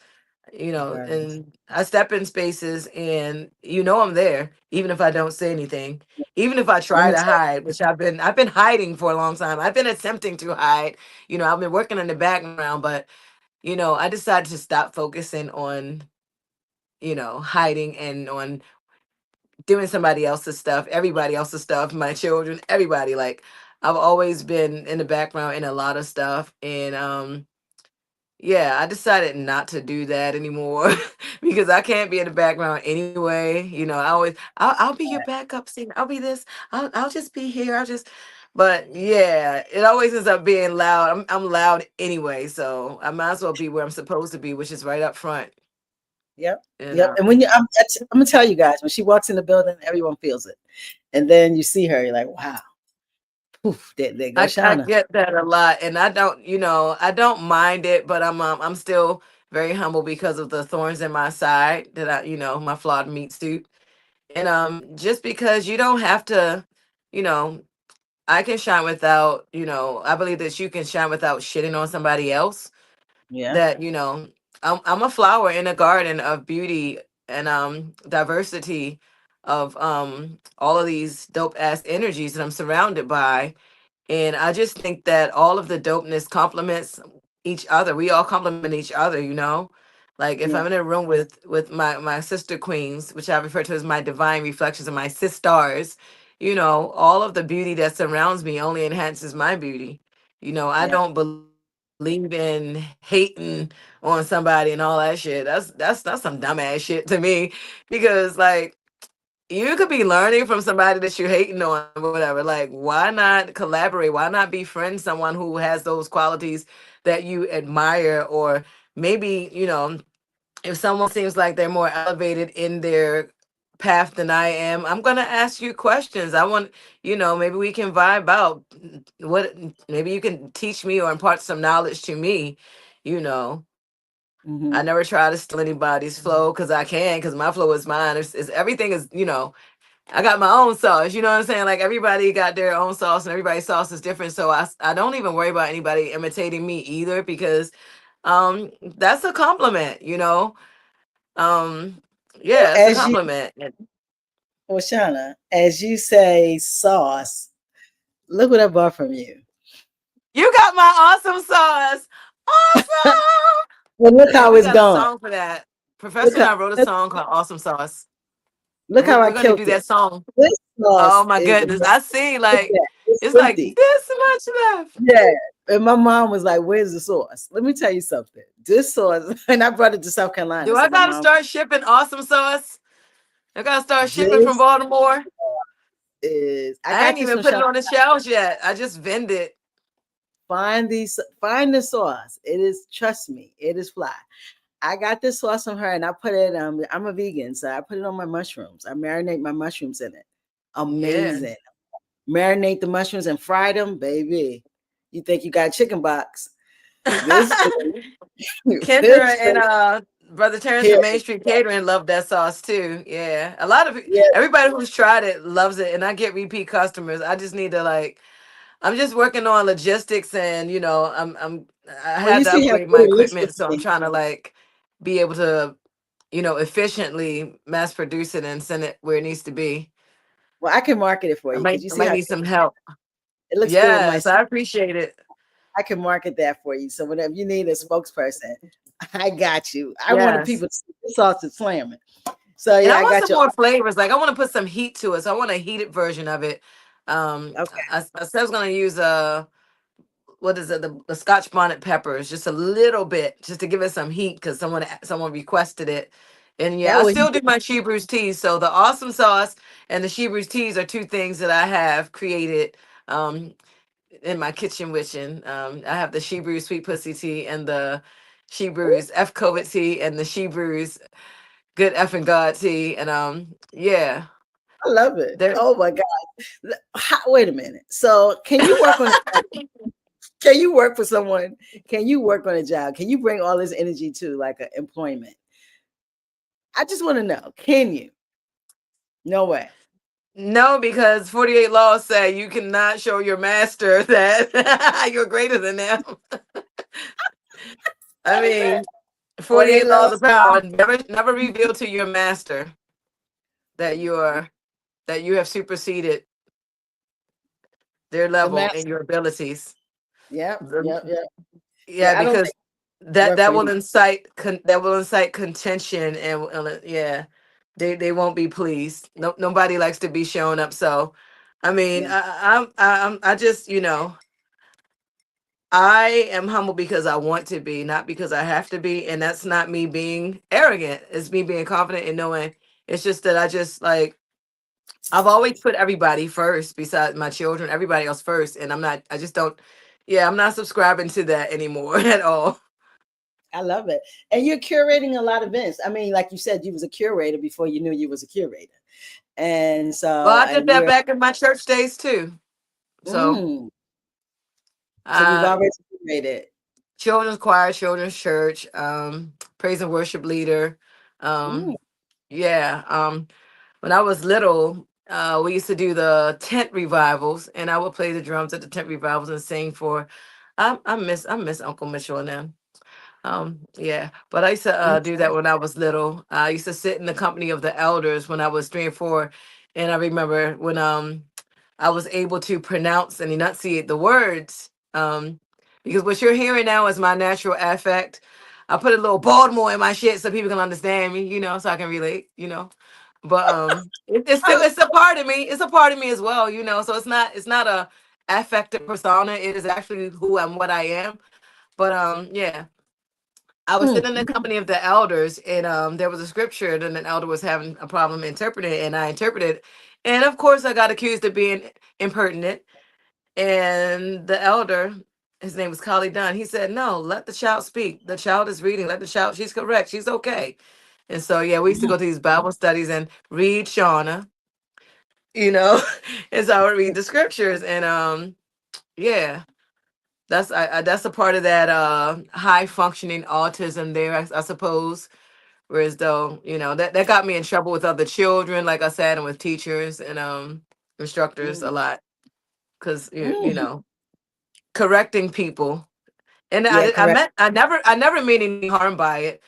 Regardless. and I step in spaces and I'm there, even if I don't say anything. Even if I Let try me to tell hide, which I've been hiding for a long time. I've been attempting to hide. I've been working in the background, but I decided to stop focusing on, hiding and on doing somebody else's stuff, everybody else's stuff, my children, everybody. Like, I've always been in the background in a lot of stuff. And yeah, I decided not to do that anymore because I can't be in the background anyway. I'll be your backup singer. I'll be this. I'll just be here. But yeah, it always ends up being loud. I'm loud anyway, so I might as well be where I'm supposed to be, which is right up front. Yep. And Yep. And when I'm gonna tell you guys, when she walks in the building, everyone feels it. And then you see her, you're like, wow, poof, there goes I Shawna. get that a lot, and I don't mind it, but I'm still very humble because of the thorns in my side that my flawed meat suit. And just because you don't have to, you know, I can shine without, I believe that you can shine without shitting on somebody else. Yeah. That, I'm a flower in a garden of beauty and diversity of all of these dope ass energies that I'm surrounded by. And I just think that all of the dopeness complements each other. We all complement each other. Like, if I'm Yeah. in a room with my sister queens, which I refer to as my divine reflections and my sisters, all of the beauty that surrounds me only enhances my beauty. I Yeah. don't believe in hating on somebody and all that shit. That's some dumbass shit to me, because like, you could be learning from somebody that you're hating on or whatever. Like, why not collaborate? Why not befriend someone who has those qualities that you admire? Or maybe, if someone seems like they're more elevated in their path than I am, I'm going to ask you questions. I want, maybe we can vibe out. Maybe you can teach me or impart some knowledge to me, you know. I Hmm. never try to steal anybody's flow because I can, because my flow is mine. Everything is, I got my own sauce. You know what I'm saying? Like, everybody got their own sauce and everybody's sauce is different. So I don't even worry about anybody imitating me either, because that's a compliment. Um Well, yeah, it's a as you, compliment. And well, Shawna, as you say, sauce. Look what I bought from you. you got my awesome sauce. Awesome. Well, look Yeah, how we it's got a gone. song for that. Look Professor and how I wrote a song called Awesome Sauce. look how I We're gonna do killed it. that song. This Oh sauce my is goodness. I see, look at like, that. It's it's like empty. this much left. Yeah. And my mom was like, "Where's the sauce?" Let me tell you something. This sauce, and I brought it to South Carolina. Do So I my gotta mom, start shipping awesome sauce? I gotta start shipping from this Baltimore. is I I got ain't this even from put it Shop. on the shelves yet. I just vend it. Find the sauce. It is, trust me, it is fly. I got this sauce from her and I put it, I'm a vegan, so I put it on my mushrooms. I marinate my mushrooms in it. Yeah. Amazing. Marinate the mushrooms and fry them, baby. You think you got a chicken box. This Kendra this and Brother Terrence here. from Main Street Catering love that sauce too. Yeah. A lot of Yeah. everybody who's tried it loves it, and I get repeat customers. I just need to, like, I'm just working on logistics, and I Well, had you to see how upgrade good my it looks equipment, with so I'm me. trying to, like, be able to, efficiently mass produce it and send it where it needs to be. Well, I can market it for I you might because you I see might how need some help. it looks good with my. Yes, I appreciate it. I can market that for you. So whenever you need a spokesperson, I got you. I wanted Yes. people to see this sauce is slamming. So And yeah, I I want got some your more flavors. Like, I want to put some heat to it. So I want a heated version of it. okay. I said I was gonna use what is it, the Scotch bonnet peppers, just a little bit, just to give it some heat, because someone requested it. And yeah, That I way you still do my She Brews teas. So the awesome sauce and the She Brews teas are two things that I have created um in my kitchen witching. I have the She Brews sweet pussy tea and the She Brews F COVID tea and the She Brews good effing God tea. And yeah, I love it. there. Oh my God. Wait a minute. So can you work on can you work for someone? Can you work on a job? Can you bring all this energy to like an employment? I just want to know, can you? No way. No, because 48 laws say you cannot show your master that you're greater than them. I mean, 48 48 laws laws. of power. Never reveal to your master that you are that you have superseded their The level and master. your abilities. Yep, The- yep, yep. yeah, Yeah, I don't because think it worked that for will you. incite contention, and yeah, they won't be pleased. No, nobody likes to be showing up. So, I mean, Yeah. I just, I am humble because I want to be, not because I have to be. And that's not me being arrogant. It's me being confident and knowing it's just that I just like, I've always put everybody first besides my children, everybody else first. And I just don't, yeah, I'm not subscribing to that anymore at all. I love it. And you're curating a lot of events. I mean, like you said, you was a curator before you knew you was a curator. And Well, so, I did and that you're, back in my church days too. So, mm, so you've uh, already curated. children's choir, children's church, praise and worship leader. Mm, Um, yeah. When I was little, we used to do the tent revivals, and I would play the drums at the tent revivals and sing for. I miss Uncle Mitchell and them. Yeah, but I used to mm, do that when I was little. I used to sit in the company of the elders when I was 3 and 4, and I remember when I was able to pronounce and enunciate the words. Because what you're hearing now is my natural affect. I put a little Baltimore in my shit so people can understand me, so I can relate. But it's still it's a part of me. It's a part of me as well. So it's not a affected persona. It is actually who I'm, what I am. But yeah. I was sitting in the mm, company of the elders, and there was a scripture, and an elder was having a problem interpreting it, and I interpreted. And of course, I got accused of being impertinent. And the elder, his name was Collie Dunn, he said, "No, let the child speak. The child is reading. Let the child, she's correct. She's okay." And so, yeah, we used to mm, go to these Bible studies and read Shawna, you know, and so I would read the scriptures. And yeah, that's a part of that high functioning autism there, I suppose. Whereas though, that got me in trouble with other children, like I said, and with teachers and instructors a mm, lot. Cause mm. correcting people. And Yeah, correct. I never mean any harm by it.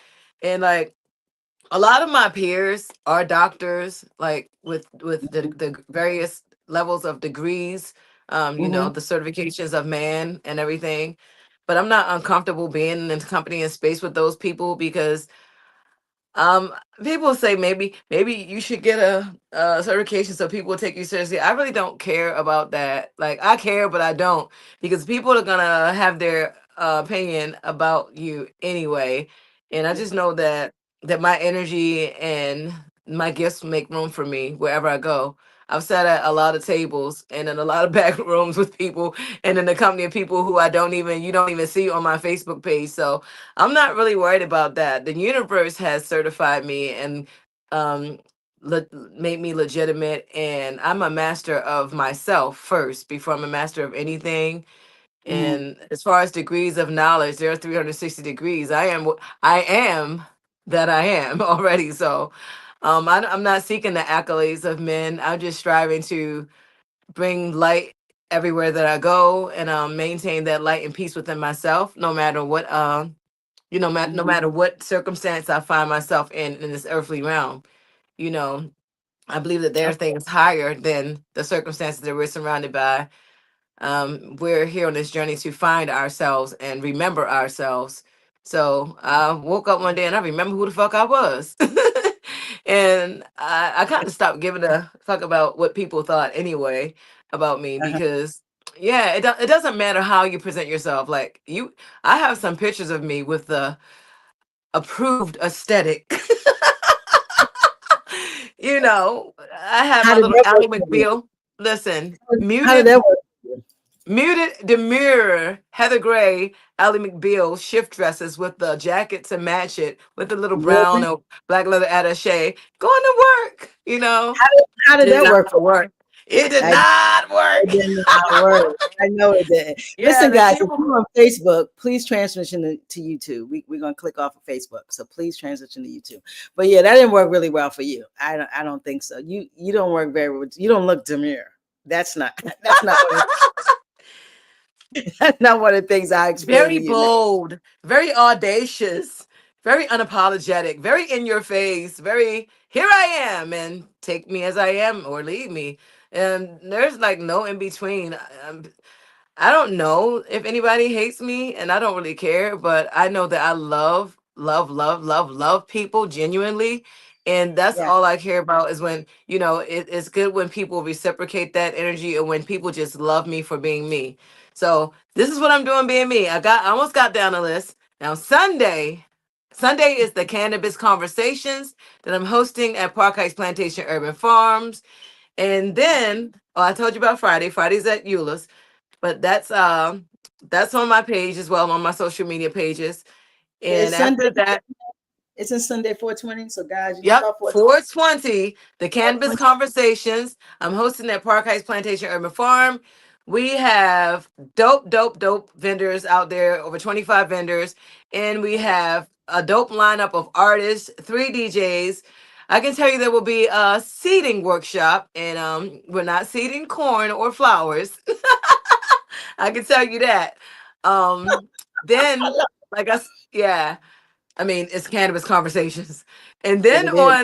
And like a lot of my peers are doctors, like with the various levels of degrees, Mm-hmm. the certifications of man and everything. But I'm not uncomfortable being in company and space with those people because um, people say maybe you should get a certification so people will take you seriously. I really don't care about that. Like I care, but I don't, because people are gonna have their opinion about you anyway. And I just know that my energy and my gifts make room for me wherever I go. I've sat at a lot of tables and in a lot of back rooms with people and in the company of people who you don't even see on my Facebook page. So I'm not really worried about that. The universe has certified me and um made me legitimate, and I'm a master of myself first before I'm a master of anything. Mm-hmm. And as far as degrees of knowledge, there are 360 degrees. I am that I am already. So I'm not seeking the accolades of men. I'm just striving to bring light everywhere that I go, and maintain that light and peace within myself, no matter what no Mm-hmm. matter what circumstance I find myself in this earthly realm. you know I believe that there are Okay. things higher than the circumstances that we're surrounded by. We're here on this journey to find ourselves and remember ourselves. So I woke up one day and I remember who the fuck I was. And I kind of stopped giving a fuck about what people thought anyway about me, Uh-huh. because yeah, it doesn't matter how you present yourself. Like I have some pictures of me with the approved aesthetic. I had How my did little that work Ally for you? McBeal. Listen, How did muted, that work for you? muted, demure Heather Gray, Ally McBeal shift dresses with the jacket to match it, with the little brown Really? or black leather attaché, going to work. How did Did that not work for work. It did I not It work. did not work. I know it did. Yeah, Listen, the guys, if people. you're on Facebook, please transition to YouTube. We're gonna click off of Facebook, so please transition to YouTube. But yeah, that didn't work really well for you. I don't think so. You don't work very well. You don't look demure. That's not that's not one of that's not one of the things I explained Very to you now. bold, very audacious, very unapologetic, very in your face, very here I am and take me as I am or leave me. And there's like no in between. I don't know if anybody hates me, and I don't really care, but I know that I love, love, love, love, love people genuinely. And that's Yeah. all I care about is when, it's good when people reciprocate that energy and when people just love me for being me. So this is what I'm doing being me. I almost got down the list. Now Sunday is the cannabis conversations that I'm hosting at Park Heights Plantation Urban Farms. And then, oh, I told you about Friday. Friday's at Eula's, but that's on my page as well on my social media pages. And It's Sunday. after that, It's in Sunday 420. So guys, you look yep, out for 420, the cannabis 420. conversations. I'm hosting at Park Heights Plantation Urban Farm. We have dope, dope, dope vendors out there, over 25 vendors, and we have a dope lineup of artists, three DJs. I can tell you there will be a seeding workshop, and we're not seeding corn or flowers. I can tell you that. I Then, love yeah, I mean, it's cannabis conversations. And it. then It is.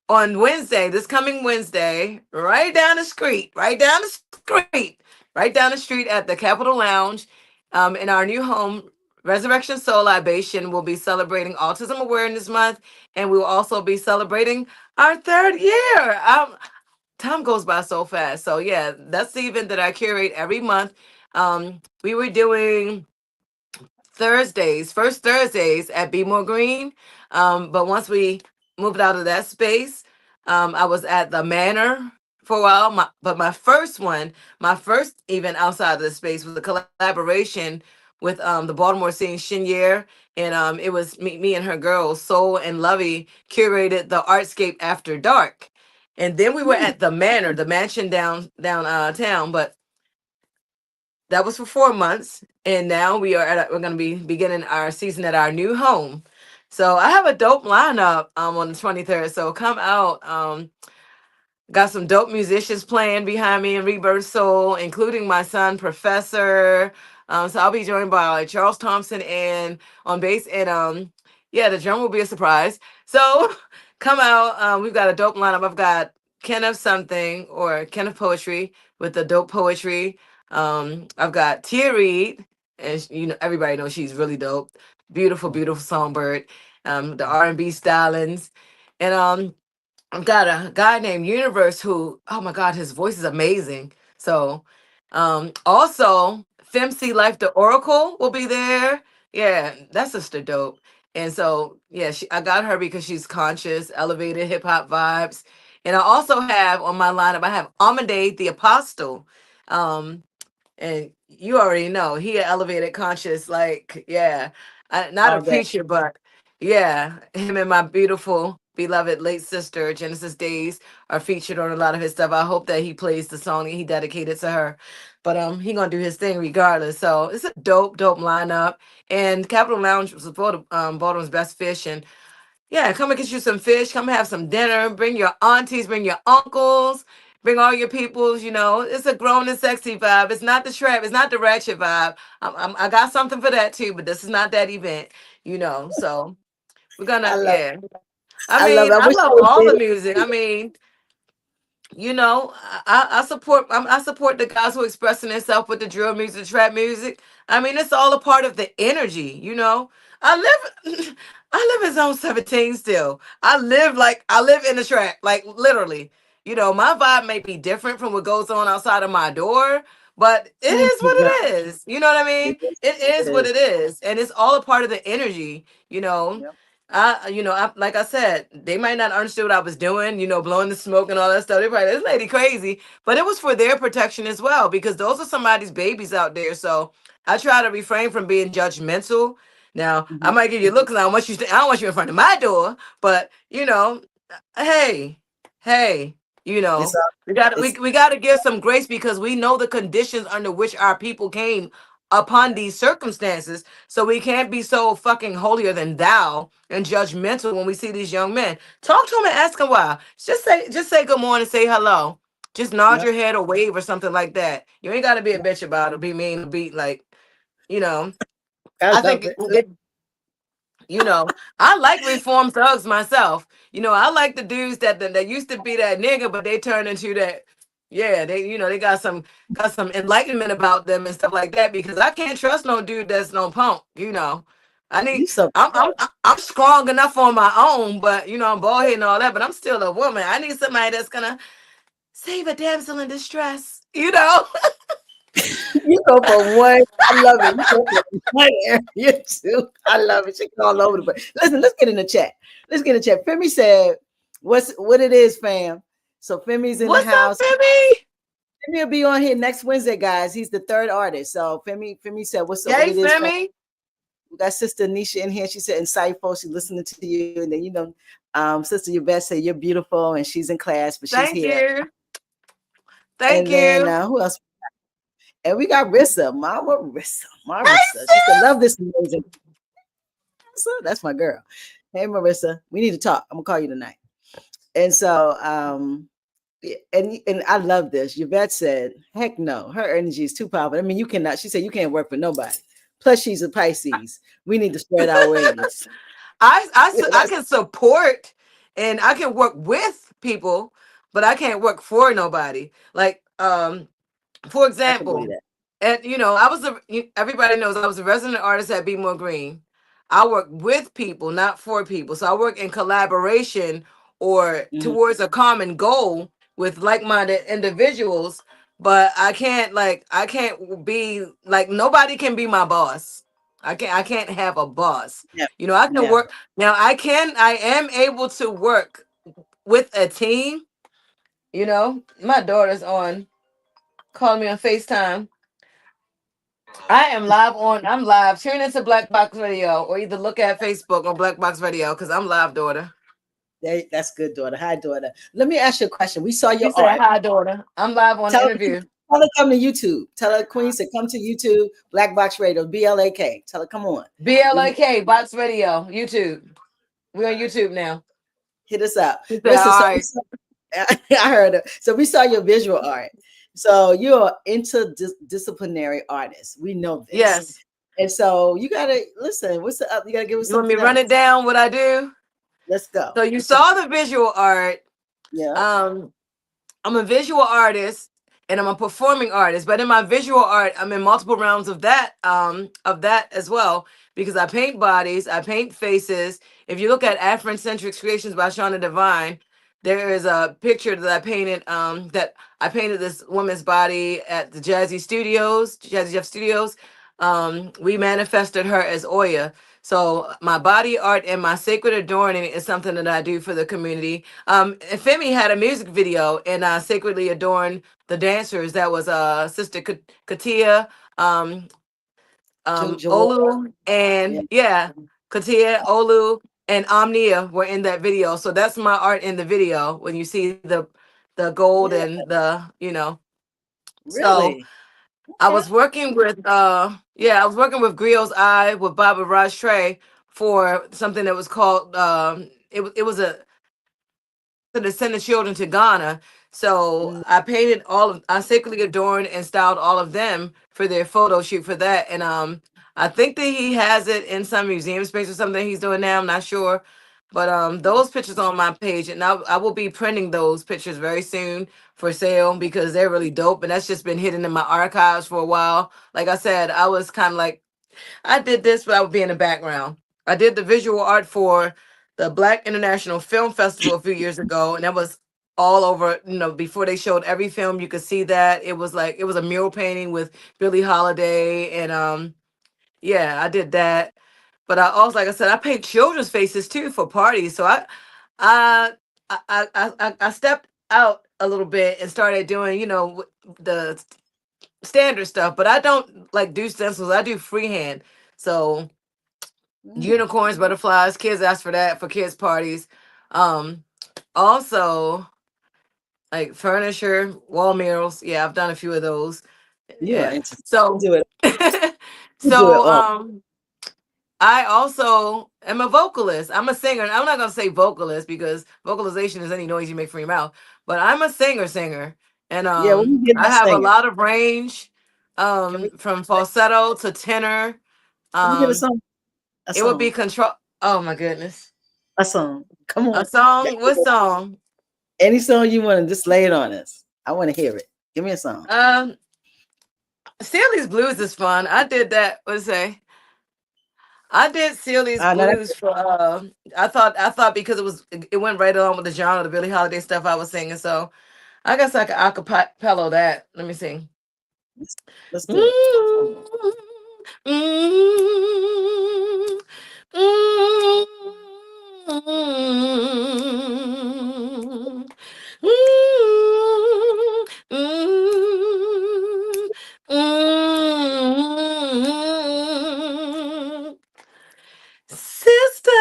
on Wednesday, this coming Wednesday, right down the street, right down the street at the Capitol Lounge, in our new home, Resurrection Soul Libation will be celebrating Autism Awareness Month, and we will also be celebrating our third year. Time goes by so fast. So yeah, that's the event that I curate every month. We were doing first Thursdays at Be More Green. But once we moved out of that space, I was at the Manor for a while. But my first event outside of the space was a collaboration with the Baltimore scene Shinyer. And it was me and her girls, Soul and Lovey, curated the Artscape After Dark. And then we were Hmm. at the Manor, the mansion town. But that was for 4 months, and now we're going to be beginning our season at our new home. So I have a dope lineup on the 23rd. So come out. Got some dope musicians playing behind me in Rebirth Soul, including my son Professor. So I'll be joined by Charles Thompson and on bass, and yeah, the drum will be a surprise. So come out. We've got a dope lineup. I've got Kenneth something or Kenneth Poetry with the dope poetry. I've got Tia Reed, and everybody knows she's really dope. Beautiful, beautiful songbird. The R&B stylings, and I've got a guy named Universe who, oh my God, his voice is amazing. So, also, Femc Life the Oracle will be there. Yeah, that's sister dope. And so, yeah, I got her because she's conscious, elevated hip hop vibes. And I also have on my lineup, I have Amade the Apostle. Um, and you already know he elevated conscious, like, yeah, not a All day. preacher, but yeah, him and my beautiful beloved late sister Genesis Days are featured on a lot of his stuff. I hope that he plays the song that he dedicated to her, but he gonna do his thing regardless. So it's a dope lineup. And Capitol Lounge was Baltimore's best fish, and yeah, come and get you some fish. Come have some dinner. Bring your aunties, bring your uncles, bring all your peoples. It's a grown and sexy vibe. It's not the trap. It's not the ratchet vibe. I got something for that too, but this is not that event. So we're I gonna, love yeah. I I love mean, it. I I wish I love was all there. the music. I mean, I support I support the guys who are expressing themselves with the drill music, the trap music. I mean, it's all a part of the energy. I live I live in zone 17 still. I live in the trap, like literally. My vibe may be different from what goes on outside of my door, but it Oh is my what God. it is. You know what I It mean? is. It is It what is. it is. And it's all a part of the energy, you know. Yep. Like I said, they might not understand what I was doing, blowing the smoke and all that stuff. They probably, this lady crazy, but it was for their protection as well because those are somebody's babies out there. So I try to refrain from being judgmental. Now I Mhm. might give you a look because I don't want you in front of my door, but hey, hey, You It's know, all it's we got to give some grace because we know the conditions under which our people came upon these circumstances. So we can't be so fucking holier than thou and judgmental when we see these young men. Talk to them and ask them why. Just say good morning, say hello. Just nod yep. your head or wave or something like that. You ain't got to be a bitch about it, be mean, be like, you know. I I love think it. you know, I like reformed thugs myself. You know, I like the dudes that used to be that nigga, but they turned into that. Yeah, they they got some enlightenment about them and stuff like that. Because I can't trust no dude that's no punk. You know, I need You so I'm strong enough on my own, but I'm bald head and all that. But I'm still a woman. I need somebody that's gonna save a damsel in distress. You know. you go from one. I love it. You go from one area to I love it. She go all over the place. Listen, let's get in the chat. Let's get in the chat. Femi said, what it is, fam?" So Femi's in the What's up, house. Femi? Femi will be on here next Wednesday, guys. He's the third artist. So Femi said, "What's up? What Yay, it is, fam?" Femi. We got Sister Nisha in here. She said, "Insightful." She's listening to you, and then Sister Yvette said, "You're beautiful," and she's in class, but she's Thank here. you. Thank And then you. who else? And we got Rissa, Mama Rissa, Hey, Marissa. She said, sis. "Love this amazing." So that's my girl. Hey, Marissa, we need to talk. I'm gonna call you tonight. And so, and I love this. Yvette said, "Heck no, her energy is too powerful. I mean, you cannot." She said, "You can't work for nobody. Plus, she's a Pisces. We need to spread our wings." I That's can support and I can work with people, but I can't work for nobody. Like, for I can believe example, that. and everybody knows I was a resident artist at Be More Green. I work with people, not for people. So I work in collaboration or Mhm. towards a common goal with like-minded individuals. But I can't be like nobody can be my boss. I can't have a boss. Never, I can never. work now. I am able to work with a team. My daughter's on calling me on FaceTime. I'm live. Tune into Black Box Radio or either look at Facebook on Black Box Radio because I'm live, daughter. That's good, daughter. Hi, daughter. Let me ask you a question. We saw She your said, art. "Hi, daughter. I'm live on the Tell her, interview." tell her come to YouTube. Tell her Queen said come to YouTube. Black Box Radio, BLAK. Tell her come on. We BLAK Box Radio, YouTube. We're on YouTube now. hit us up. She said, Listen, "All so right." I heard her. So we saw your visual art. So you're interdisciplinary artist. We know this. Yes. And so you gotta listen. What's the up? You gotta give us You want me something to run it else. down? What I do? Let's go. So you What you saw the visual art. yeah. Um, I'm a visual artist and I'm a performing artist, but in my visual art, I'm in multiple realms of that as well because I paint bodies, I paint faces. If you look at Afrocentric Creations by Shawna Divine, there is a picture that I painted this woman's body at the Jazzy Jeff Studios. We manifested her as Oya. So my body art and my sacred adorning is something that I do for the community. And Femi had a music video, and I sacredly adorned the dancers. That was Sister Katia, um, Jawad. Olu, Yeah. and yeah, Katia, Olu, and Omnia were in that video. So that's my art in the video. When you see the gold Yeah. and the. So Really? I Okay. was working with I was working with Griot's Eye with Baba Raj Trey for something that was called it was a to send the children to Ghana. So Mm, I sacredly adorned and styled all of them for their photo shoot for that. And I think that he has it in some museum space or something he's doing now. I'm not sure. But those pictures on my page, and I will be printing those pictures very soon for sale because they're really dope. And that's just been hidden in my archives for a while. Like I said, I was kind of like I did this, but I would be in the background. I did the visual art for the Black International Film Festival a few years ago, and that was all over. Before they showed every film, you could see that it was a mural painting with Billie Holiday, and yeah, I did that. But I also, like I said, I paint children's faces too for parties. So I, I stepped out a little bit and started doing, the standard stuff. But I don't like do stencils. I do freehand. So unicorns, mm. butterflies. Kids ask for that for kids parties. Um, also, like furniture, wall murals. Yeah, I've done a few of those. You are Yeah. into you So do it. You do it so all. I also am a vocalist. I'm a singer. I'm not gonna say vocalist because vocalization is any noise you make from your mouth. But I'm a singer, and Yeah, when you get I that have a singer, lot of range, can we from falsetto to tenor. can we get a Um, song? A it would be song. control. Oh my goodness, A song. Come a on. song. What song? Any song you want to just lay it on us. I want to hear it. Give me a song. Um, Sealy's Blues is fun. I did that. What's say? I did Sealy's No, that's Blues for I thought because it went right along with the genre, the Billie Holiday stuff I was singing. So I guess I could acapella that. Let me see. let's do it. Mm, mm, mm, mm, mm. Sister,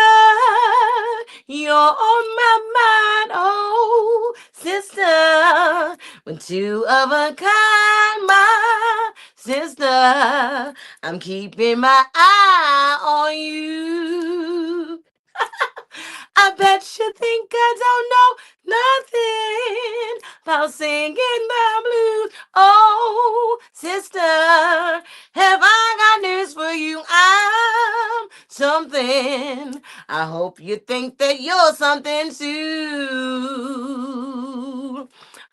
you're on my mind. Oh, sister, when two of a kind, my sister, I'm keeping my eye on you. I bet you think I don't know nothing about singing the blues. Oh, sister, have I got news for you? I'm something. I hope you think that you're something too.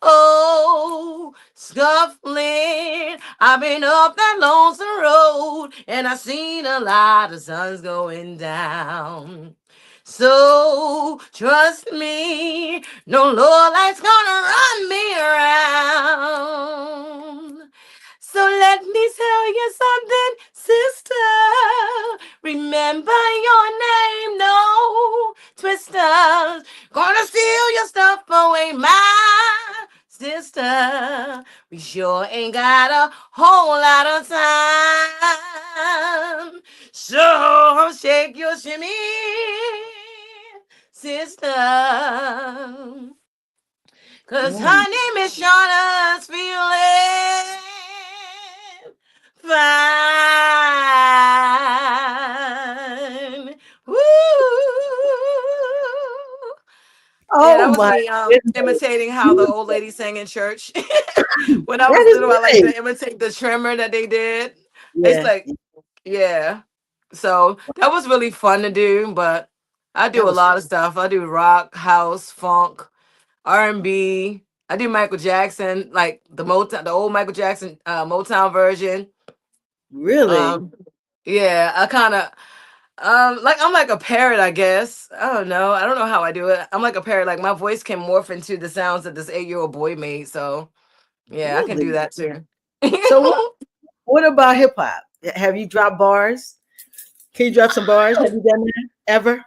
Oh, scuffling. I've been up that lonesome road and I've seen a lot of suns going down. So trust me, no low light's gonna run me around. So let me tell you something, sister. Remember your name, no twisters. Gonna steal your stuff away, my sister. We sure ain't got a whole lot of time. So shake your shimmy, sister. Cause Mm. her name is Shawna's feeling fine. Woo! Yeah, Oh that was my me goodness. imitating how the You, old lady sang in church. When I that was is little, I like nice. to imitate the trimmer that they did. It's Yeah, like, yeah. So that was really fun to do, but I that do a was lot of stuff. I do rock, house, funk, R&B. I do Michael Jackson, like the old Michael Jackson Motown version. really, Um, yeah, I kind of like I'm like a parrot, I guess. I don't know. I don't know how I do it. I'm like a parrot. Like my voice can morph into the sounds that this 8-year-old boy made. So yeah, I can do really. that too. So what about hip hop? Have you dropped bars? Can you drop some bars? Have you done that ever?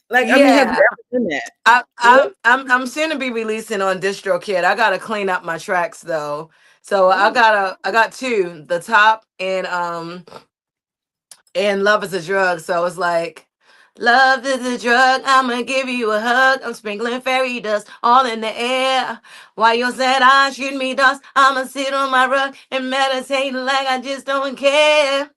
Like, I mean, have you Yeah, ever done that? I, Really? I'm soon to be releasing on DistroKid. I gotta clean up my tracks though. So Oh, I got two, the top and love is a drug. So it's like love is a drug. I'ma give you a hug. I'm sprinkling fairy dust all in the air. While you're sad eyes shoot me dust, I'ma sit on my rug and meditate like I just don't care.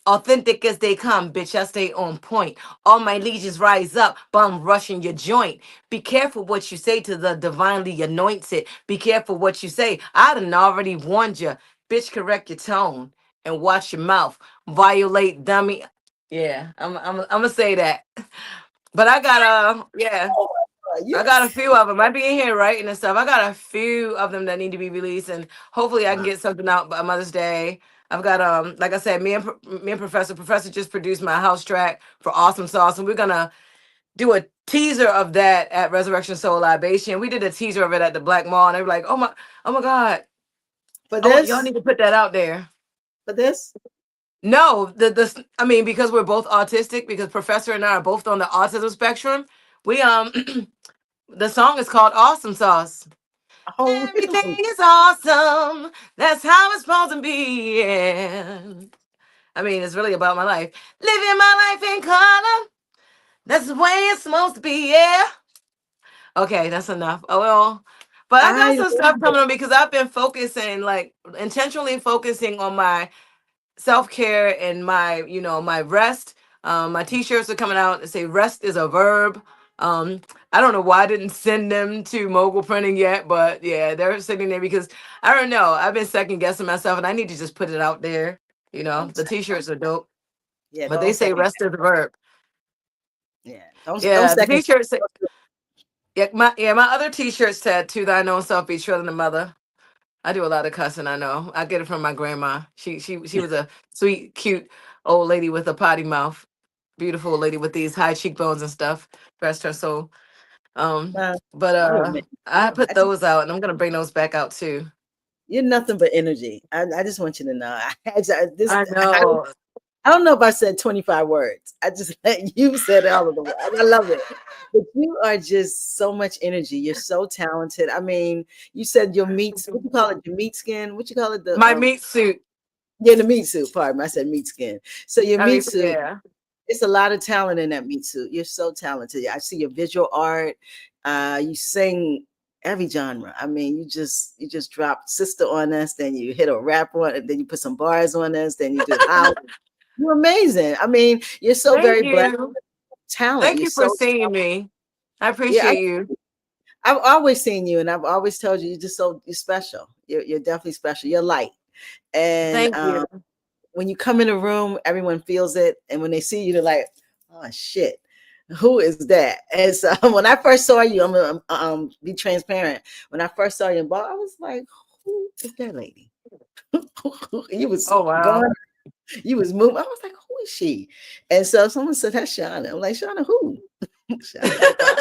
Authentic as they come, bitch, I stay on point. All my legions rise up, bum rushing your joint. Be careful what you say to the divinely anointed. Be careful what you say. I done already warned you. Bitch, correct your tone and watch your mouth. Violate dummy. Yeah, I'm gonna say that. But I got yeah. I got a yes. few of them. I be in here writing and stuff. I got a few of them that need to be released, and hopefully I can Wow. get something out by Mother's Day. I've got like I said, me and Professor just produced my house track for Awesome Sauce, and we're gonna do a teaser of that at Resurrection Soul Libation. We did a teaser of it at the Black Mall, and they were like, oh my God, For oh y'all this, need to put that out there. for this. No, the I mean because we're both autistic, because Professor and I are both on the autism spectrum. We the song is called Awesome Sauce. Oh, Everything really? is awesome. That's how it's supposed to be. Yeah. I mean, it's really about my life. Living my life in color. That's the way it's supposed to be. Yeah. Okay, that's enough. Oh well. But I got I some love stuff it. coming on because I've been focusing, like intentionally focusing on my self-care and my, my rest. My t-shirts are coming out that say rest is a verb. um I don't know why I didn't send them to mogul printing yet, but yeah, they're sitting there because I don't know, I've been second guessing myself and I need to just put it out there. Don't The second. t-shirts are dope, Yeah, but they don't say second. rest is a verb. Yeah, don't Yeah, the second. t-shirts say, my other t-shirt said to thine own self be true than the mother. I do a lot of cussing. I know. I get it from my grandma. She was a sweet, cute old lady with a potty mouth. Beautiful lady with these high cheekbones and stuff. Rest her soul. Man, But you're amazing. I put I just, those out, and I'm gonna bring those back out too. you're nothing but energy. I just want you to know. This, I know. I don't know if I said 25 words. I just you said all of the words. I love it. But you are just so much energy. You're so talented. I mean, you said your meat, what you call it, your meat skin? What you call it? My meat suit. Yeah, the meat suit. Pardon me. I said meat skin. So your I mean, meat suit, yeah. it's a lot of talent in that meat suit. You're so talented. I see your visual art. You sing every genre. I mean, you just drop sister on us, then you hit a rap on it, then you put some bars on us, then you do house. You're amazing. I mean, you're so Thank very blessed you. with talent. Thank You're you for so seeing me. I yeah. appreciate you. I've always seen you, and I've always told you you're special. You're definitely special. You're light, and Thank you. when you come in a room, everyone feels it, and when they see you, they're like, "Oh shit, who is that?" And so when I first saw you, I'm gonna be transparent. When I first saw you in bar, I was like, "Who is that lady?" You was Oh wow. going, you was moving. I was like, "Who is she?" And so someone said, "That's Shawna." I'm like, "Shawna who?" Shawna Divine.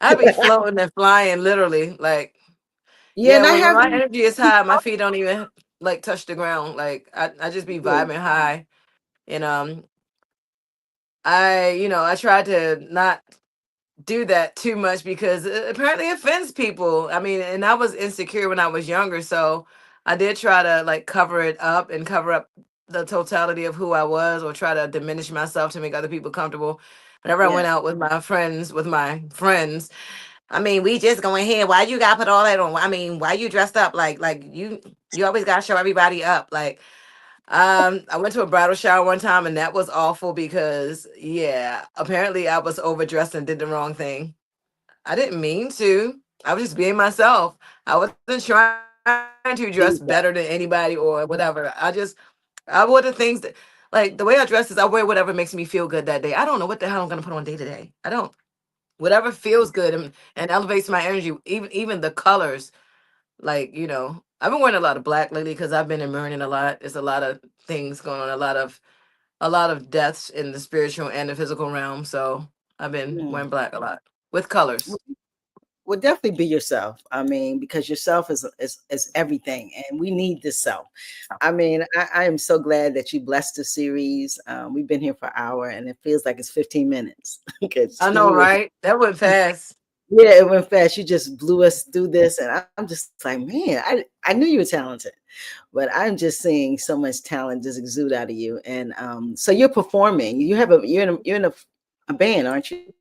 I be floating and flying, literally. Like, Yeah, yeah, and I when have my energy is high, my feet don't even like touch the ground. Like I just be you. vibing high. And I try to not do that too much because it apparently offends people. I mean, and I was insecure when I was younger, so I did try to like cover it up and cover up the totality of who I was, or try to diminish myself to make other people comfortable. Whenever I Yeah. went out with my friends, I mean, we just going here. Why you got to put all that on? I mean, why you dressed up like you always got to show everybody up. Like, I went to a bridal shower one time and that was awful because yeah, apparently I was overdressed and did the wrong thing. I didn't mean to. I was just being myself. I wasn't trying to dress better than anybody or whatever. I wore the things that, like, the way I dress is I wear whatever makes me feel good that day. I don't know what the hell I'm gonna put on day to day. I don't. Whatever feels good and elevates my energy. Even the colors, like, I've been wearing a lot of black lately because I've been immersing a lot. There's a lot of things going on, a lot of deaths in the spiritual and the physical realm. So I've been Mm. wearing black a lot with colors. Well, definitely be yourself. I mean, because yourself is everything, and we need this self. I mean, I am so glad that you blessed the series. We've been here for an hour, and it feels like it's 15 minutes because I know, you, right? That went fast. yeah, it went fast. You just blew us through this, and I'm just like, man, I knew you were talented, but I'm just seeing so much talent just exude out of you. And so you're performing. You're in a band, aren't you?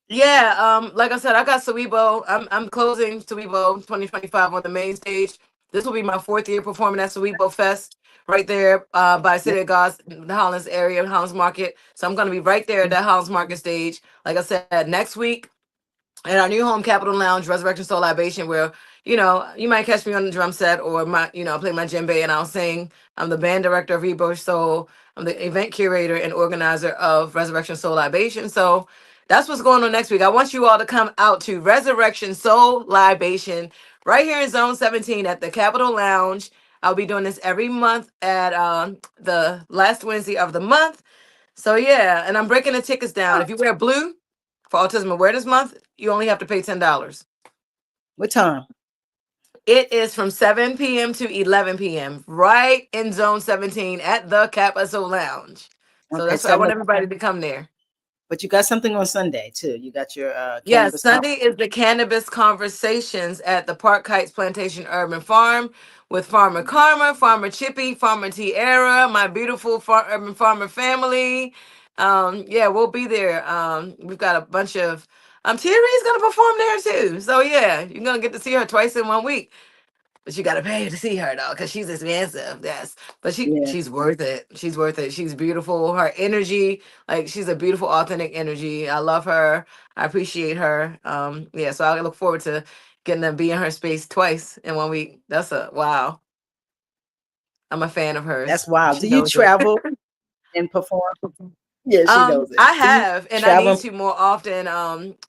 Yeah, like I said, I got Sewebo. I'm closing Sewebo 2025 on the main stage. This will be my fourth year performing at Sewebo Fest right there by Yeah. City of Gods, the Hollands area, Hollands Market. So I'm gonna be right there at that Hollands Market stage. Like I said, next week at our new home, Capitol Lounge, Resurrection Soul Libation, where you might catch me on the drum set or I play my djembe and I'll sing. I'm the band director of Rebo Soul. I'm the event curator and organizer of Resurrection Soul Libation. So that's what's going on next week. I want you all to come out to Resurrection Soul Libation right here in Zone 17 at the Capitol Lounge. I'll be doing this every month at the last Wednesday of the month. So yeah, and I'm breaking the tickets down. If you wear blue for Autism Awareness Month, you only have to pay $10. What time? It is from 7 p.m. to 11 p.m. right in Zone 17 at the Capitol Lounge. So Okay, that's why I want 7 o'clock. everybody to come there. But you got something on Sunday too. You got your Yes, cannabis Sunday is the cannabis conversations at the Park Heights Plantation Urban Farm with Farmer Karma, Farmer Chippy, Farmer Tierra, my beautiful urban farmer family. Yeah, we'll be there. We've got a bunch of Thierry's gonna perform there too. So yeah, you're gonna get to see her twice in 1 week. But you gotta pay to see her though, because she's expensive. Yes, but Yeah, she's worth it. She's worth it. She's beautiful. Her energy, like she's a beautiful, authentic energy. I love her. I appreciate her. Yeah. So I look forward to getting to be in her space twice in 1 week. That's a wow. I'm a fan of that's hers. wild. She Do you knows it. travel and perform? Yeah, she knows it. I Do you have, and I need travel? to more often.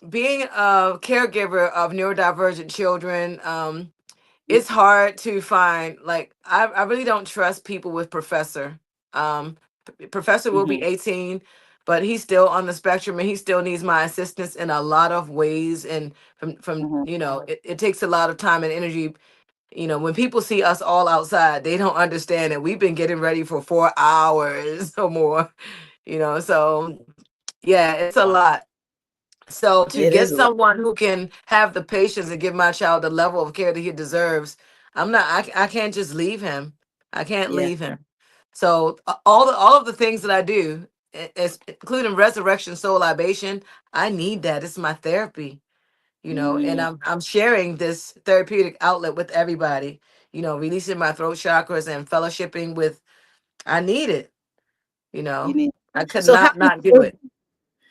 Being a caregiver of neurodivergent children, it's hard to find. Like, I really don't trust people with Professor. Professor will be Mm-hmm, 18, but he's still on the spectrum, and he still needs my assistance in a lot of ways. And from mm-hmm. it takes a lot of time and energy. When people see us all outside, they don't understand that we've been getting ready for 4 hours or more. So yeah, it's a Wow, lot. So to it get is a lot. someone who can have the patience and give my child the level of care that he deserves, I can't just leave him. I can't Yeah. leave him. So all of the things that I do, including resurrection, soul libation, I need that. It's my therapy. And Mm, I'm sharing this therapeutic outlet with everybody. Releasing my throat chakras and fellowshipping with. I need it. You you know, need. I could So how not do not do you, it.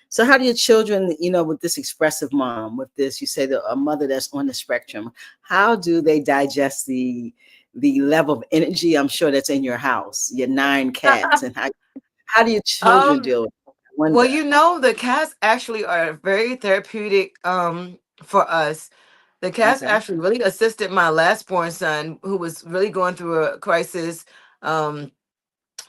so how do your children, with this expressive mom, with this, you say that a mother that's on the spectrum, how do they digest the level of energy I'm sure that's in your house, your 9 cats, and how do your children um, deal with it? I well, wonder. the cats actually are very therapeutic for us. The cats Okay. actually really assisted my last born son, who was really going through a crisis. Um,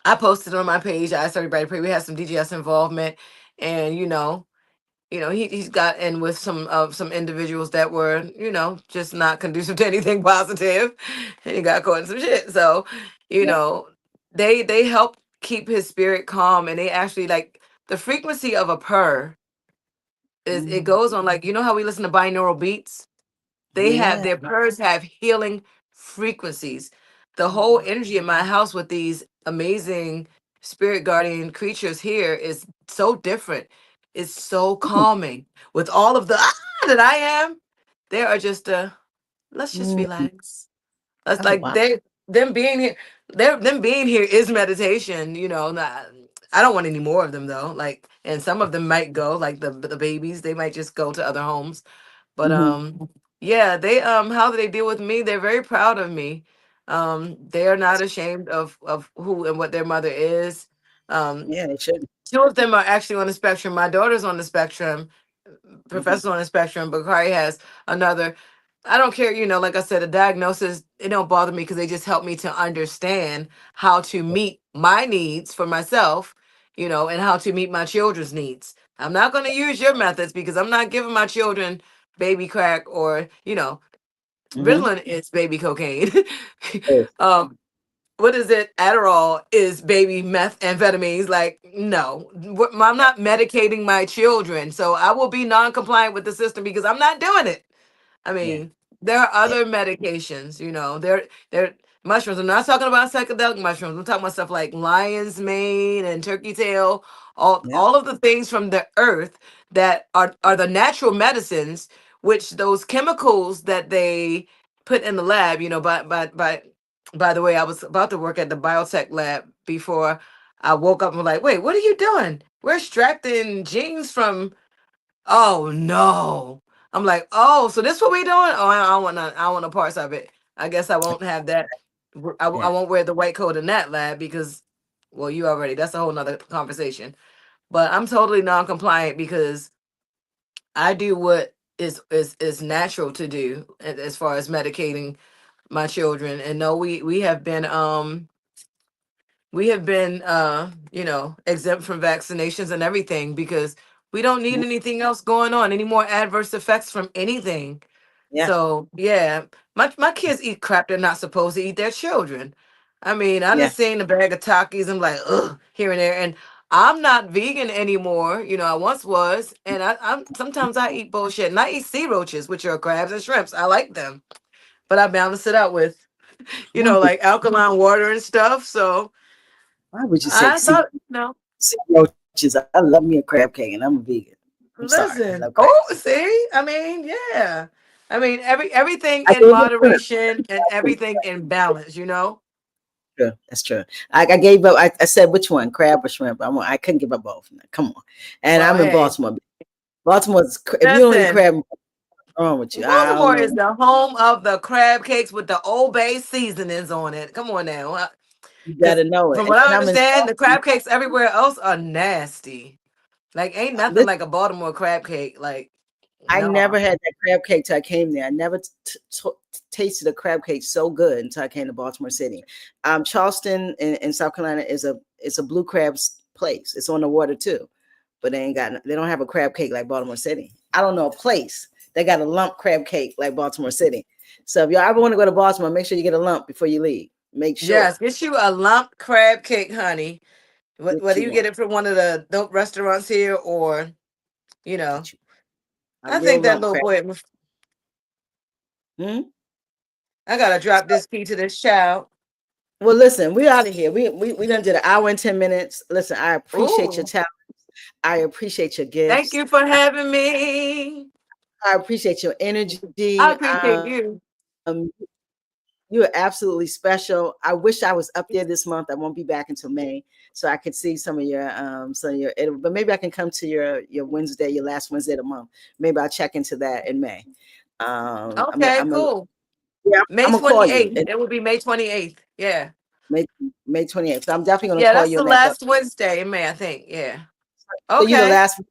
I posted on my page. I asked everybody to pray. We had some DGS involvement, and he's got in with some individuals that were just not conducive to anything positive, and he got caught in some shit. So you Yeah. know they help keep his spirit calm, and they actually like the frequency of a purr is it Mm, goes on, like, how we listen to binaural beats. They have yeah. their purrs have healing frequencies. The whole Mm, energy in my house with these amazing spirit guardian creatures here is so different. It's so calming. With all of the that I am, they are just let's just mm. relax. That's Oh like wow. them being here. Them being here is meditation. I don't want any more of them though. Like, and some of them might go, like the babies. They might just go to other homes, but Hmm. yeah, they how do they deal with me? They're very proud of me. They are not ashamed of who and what their mother is. Um, Yeah, they should. Two of them are actually on the spectrum. My daughter's on the spectrum, Hmm. Professor's on the spectrum, but Kari has another. I don't care, like I said, the diagnosis, it don't bother me because they just help me to understand how to meet my needs for myself, and how to meet my children's needs. I'm not going to use your methods because I'm not giving my children baby crack or, Hmm. Ritalin is baby cocaine. um, what is it? Adderall is baby methamphetamines. Like, no, I'm not medicating my children. So I will be non-compliant with the system because I'm not doing it. I Yeah. mean, there are Yeah. other medications, they're mushrooms. I'm not talking about psychedelic mushrooms. I'm talking about stuff like lion's mane and turkey tail, Yeah. all of the things from the earth that are the natural medicines, which those chemicals that they put in the lab, by the way, I was about to work at the biotech lab before I woke up and was like, wait, what are you doing? We're extracting genes from. Oh no. I'm like, oh, so this what we doing? Oh, I don't want no parts of it. I guess I won't have that. I Yeah. won't wear the white coat in that lab because, well, you already, that's a whole nother conversation. But I'm totally non-compliant because I do what is natural to do as far as medicating my children. And no, we have been exempt from vaccinations and everything because we don't need Yeah. anything else going on, any more adverse effects from anything. Yeah. So yeah, my kids eat crap they're not supposed to eat. Their children. I mean, I Yeah. just seen a bag of Takis. I'm like, ugh, here and there. And I'm not vegan anymore. I once was, and I'm sometimes I eat bullshit, and I eat sea roaches, which are crabs and shrimps. I like them, but I balance it out with, Why would, like alkaline water and stuff. So why would you say I thought, no. sea roaches? I love me a crab cake, and I'm a vegan. I'm sorry. I Listen. love crab. Oh, see? I mean, yeah. I mean, everything I in gave up shrimp. moderation and everything in balance, you know? True. That's true. I gave up. I said which one, crab or shrimp. I couldn't give up both. Come on. And Well, I'm in hey, Baltimore. Baltimore's if you don't eat listen. crab, what's wrong with you? I don't Baltimore know. is the home of the crab cakes with the Old Bay seasonings on it. Come on now. You Because gotta know it. from what I And I'm in understand, the South. crab cakes everywhere else are nasty. Like, ain't nothing like a Baltimore crab cake. Like, I never no. had that crab cake till I came there. I never tasted a crab cake so good until I came to Baltimore City. Charleston in South Carolina is a blue crabs place. It's on the water too, but they don't have a crab cake like Baltimore City. I don't know a place that got a lump crab cake like Baltimore City. So if y'all ever want to go to Baltimore, make sure you get a lump before you leave. Make Yes, sure. get you a lump crab cake, honey. Get Whether you you one. get it from one of the dope restaurants here or, you know, Get you a I real think that lump little crab. boy, Hmm? I got to drop this key to this child. Well, listen, we out of here. We done did an hour and 10 minutes. Listen, I appreciate your Ooh, talent. I appreciate your thank gifts. you for having me. I appreciate your energy. I appreciate you. You are absolutely special. I wish I was up there this month. I won't be back until May, so I could see some of your but maybe I can come to your Wednesday, your last Wednesday of the month. Maybe I'll check into that in May. Okay, cool. Yeah, May I'm gonna call you. 28th. It will be May 28th. Yeah. May May 28th. So I'm definitely gonna Yeah, call that's you the on that. last Wednesday in May, I think. Yeah. So you the Okay. last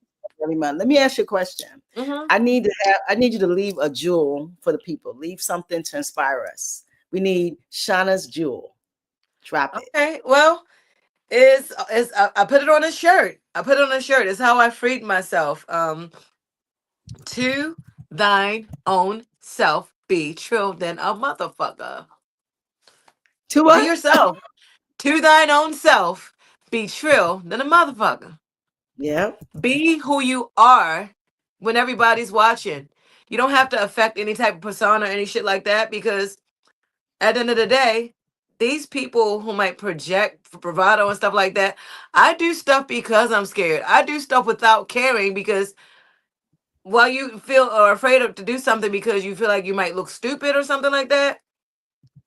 every month. Let me ask you a question. Mm-hmm. I need you to leave a jewel for the people. Leave something to inspire us. We need Shawna's jewel. Drop it. Okay. Well, I put it on a shirt. I put it on a shirt. It's how I freed myself. To thine own self be true than a motherfucker. To Be what? yourself. To thine own self be true than a motherfucker. Yeah. Be who you are when everybody's watching. You don't have to affect any type of persona or any shit like that because at the end of the day, these people who might project for bravado and stuff like that, I do stuff because I'm scared. I do stuff without caring because while you feel or afraid of to do something because you feel like you might look stupid or something like that,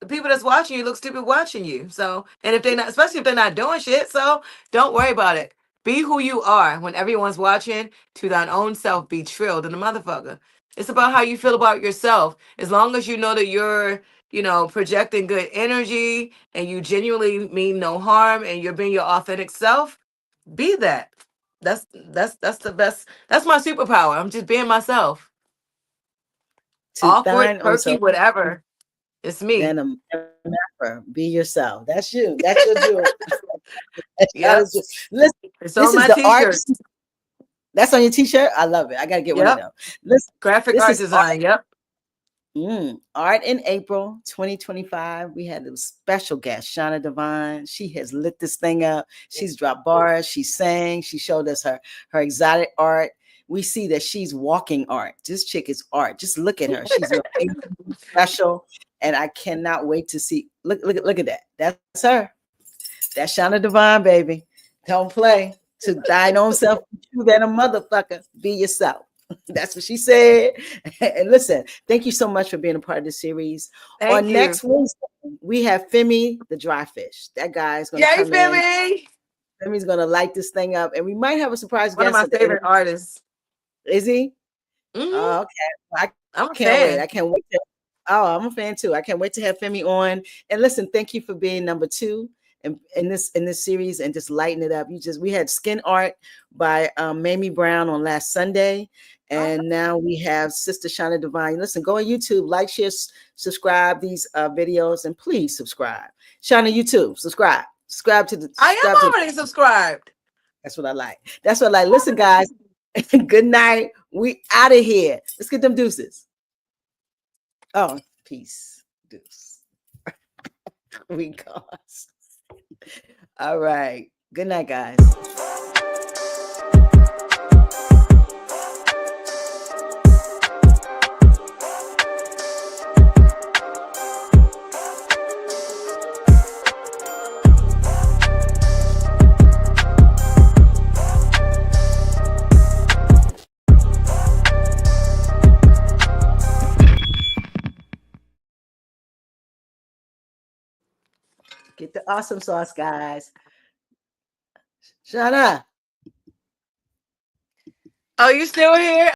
the people that's watching you look stupid watching you. So, and if they're not, especially if they're not doing shit, so don't worry about it. Be who you are when everyone's watching. To thine own self be trilled in the motherfucker. It's about how you feel about yourself. As long as you know that you're, projecting good energy and you genuinely mean no harm and you're being your authentic self, be that. That's the best. That's my superpower. I'm just being myself. To Awkward, thine own quirky, self, whatever. It's me. then a mapper. Be yourself. That's you. That's your jewel. That's Yep. Listen, It's this on is my the art. t-shirts. That's on your t-shirt. I love it. I gotta get one of Yep. them. Listen, Graphic this art is art. design. Yep. Art in April 2025. We had a special guest, Shawna Divine. She has lit this thing up. She's dropped bars. She sang. She showed us her exotic art. We see that she's walking art. This chick is art. Just look at her. She's amazing, special, and I cannot wait to see. Look at that. That's her. That's Shawna Divine, baby. Don't play. To thine own self, you than a motherfucker. Be yourself. That's what she said. And listen, thank you so much for being a part of this series. Thank On you. next Wednesday, we have Femi the dry fish. That guy is going to Yay, come in. Femi! Femi's going to light this thing up, and we might have a surprise One of guest my at the end. favorite artists. Is he? Mm-hmm. Okay. I'm a Can't wait. fan. I can't wait. I'm a fan too. I can't wait to have Femi on. And listen, thank you for being number 2 in this series and just lighting it up. We had skin art by Mamie Brown on last Sunday, and now we have Sister Shawna Divine. Listen, go on YouTube, like, share, subscribe these videos, and please subscribe. Shawna, YouTube, subscribe to the. I am already subscribed. That's what I like. That's what I like. Listen, guys. Good night. We out of here. Let's get them deuces. Oh, peace. Deuce. We goes. All right. Good night, guys. Get the awesome sauce, guys. Shawna. Oh, you still here?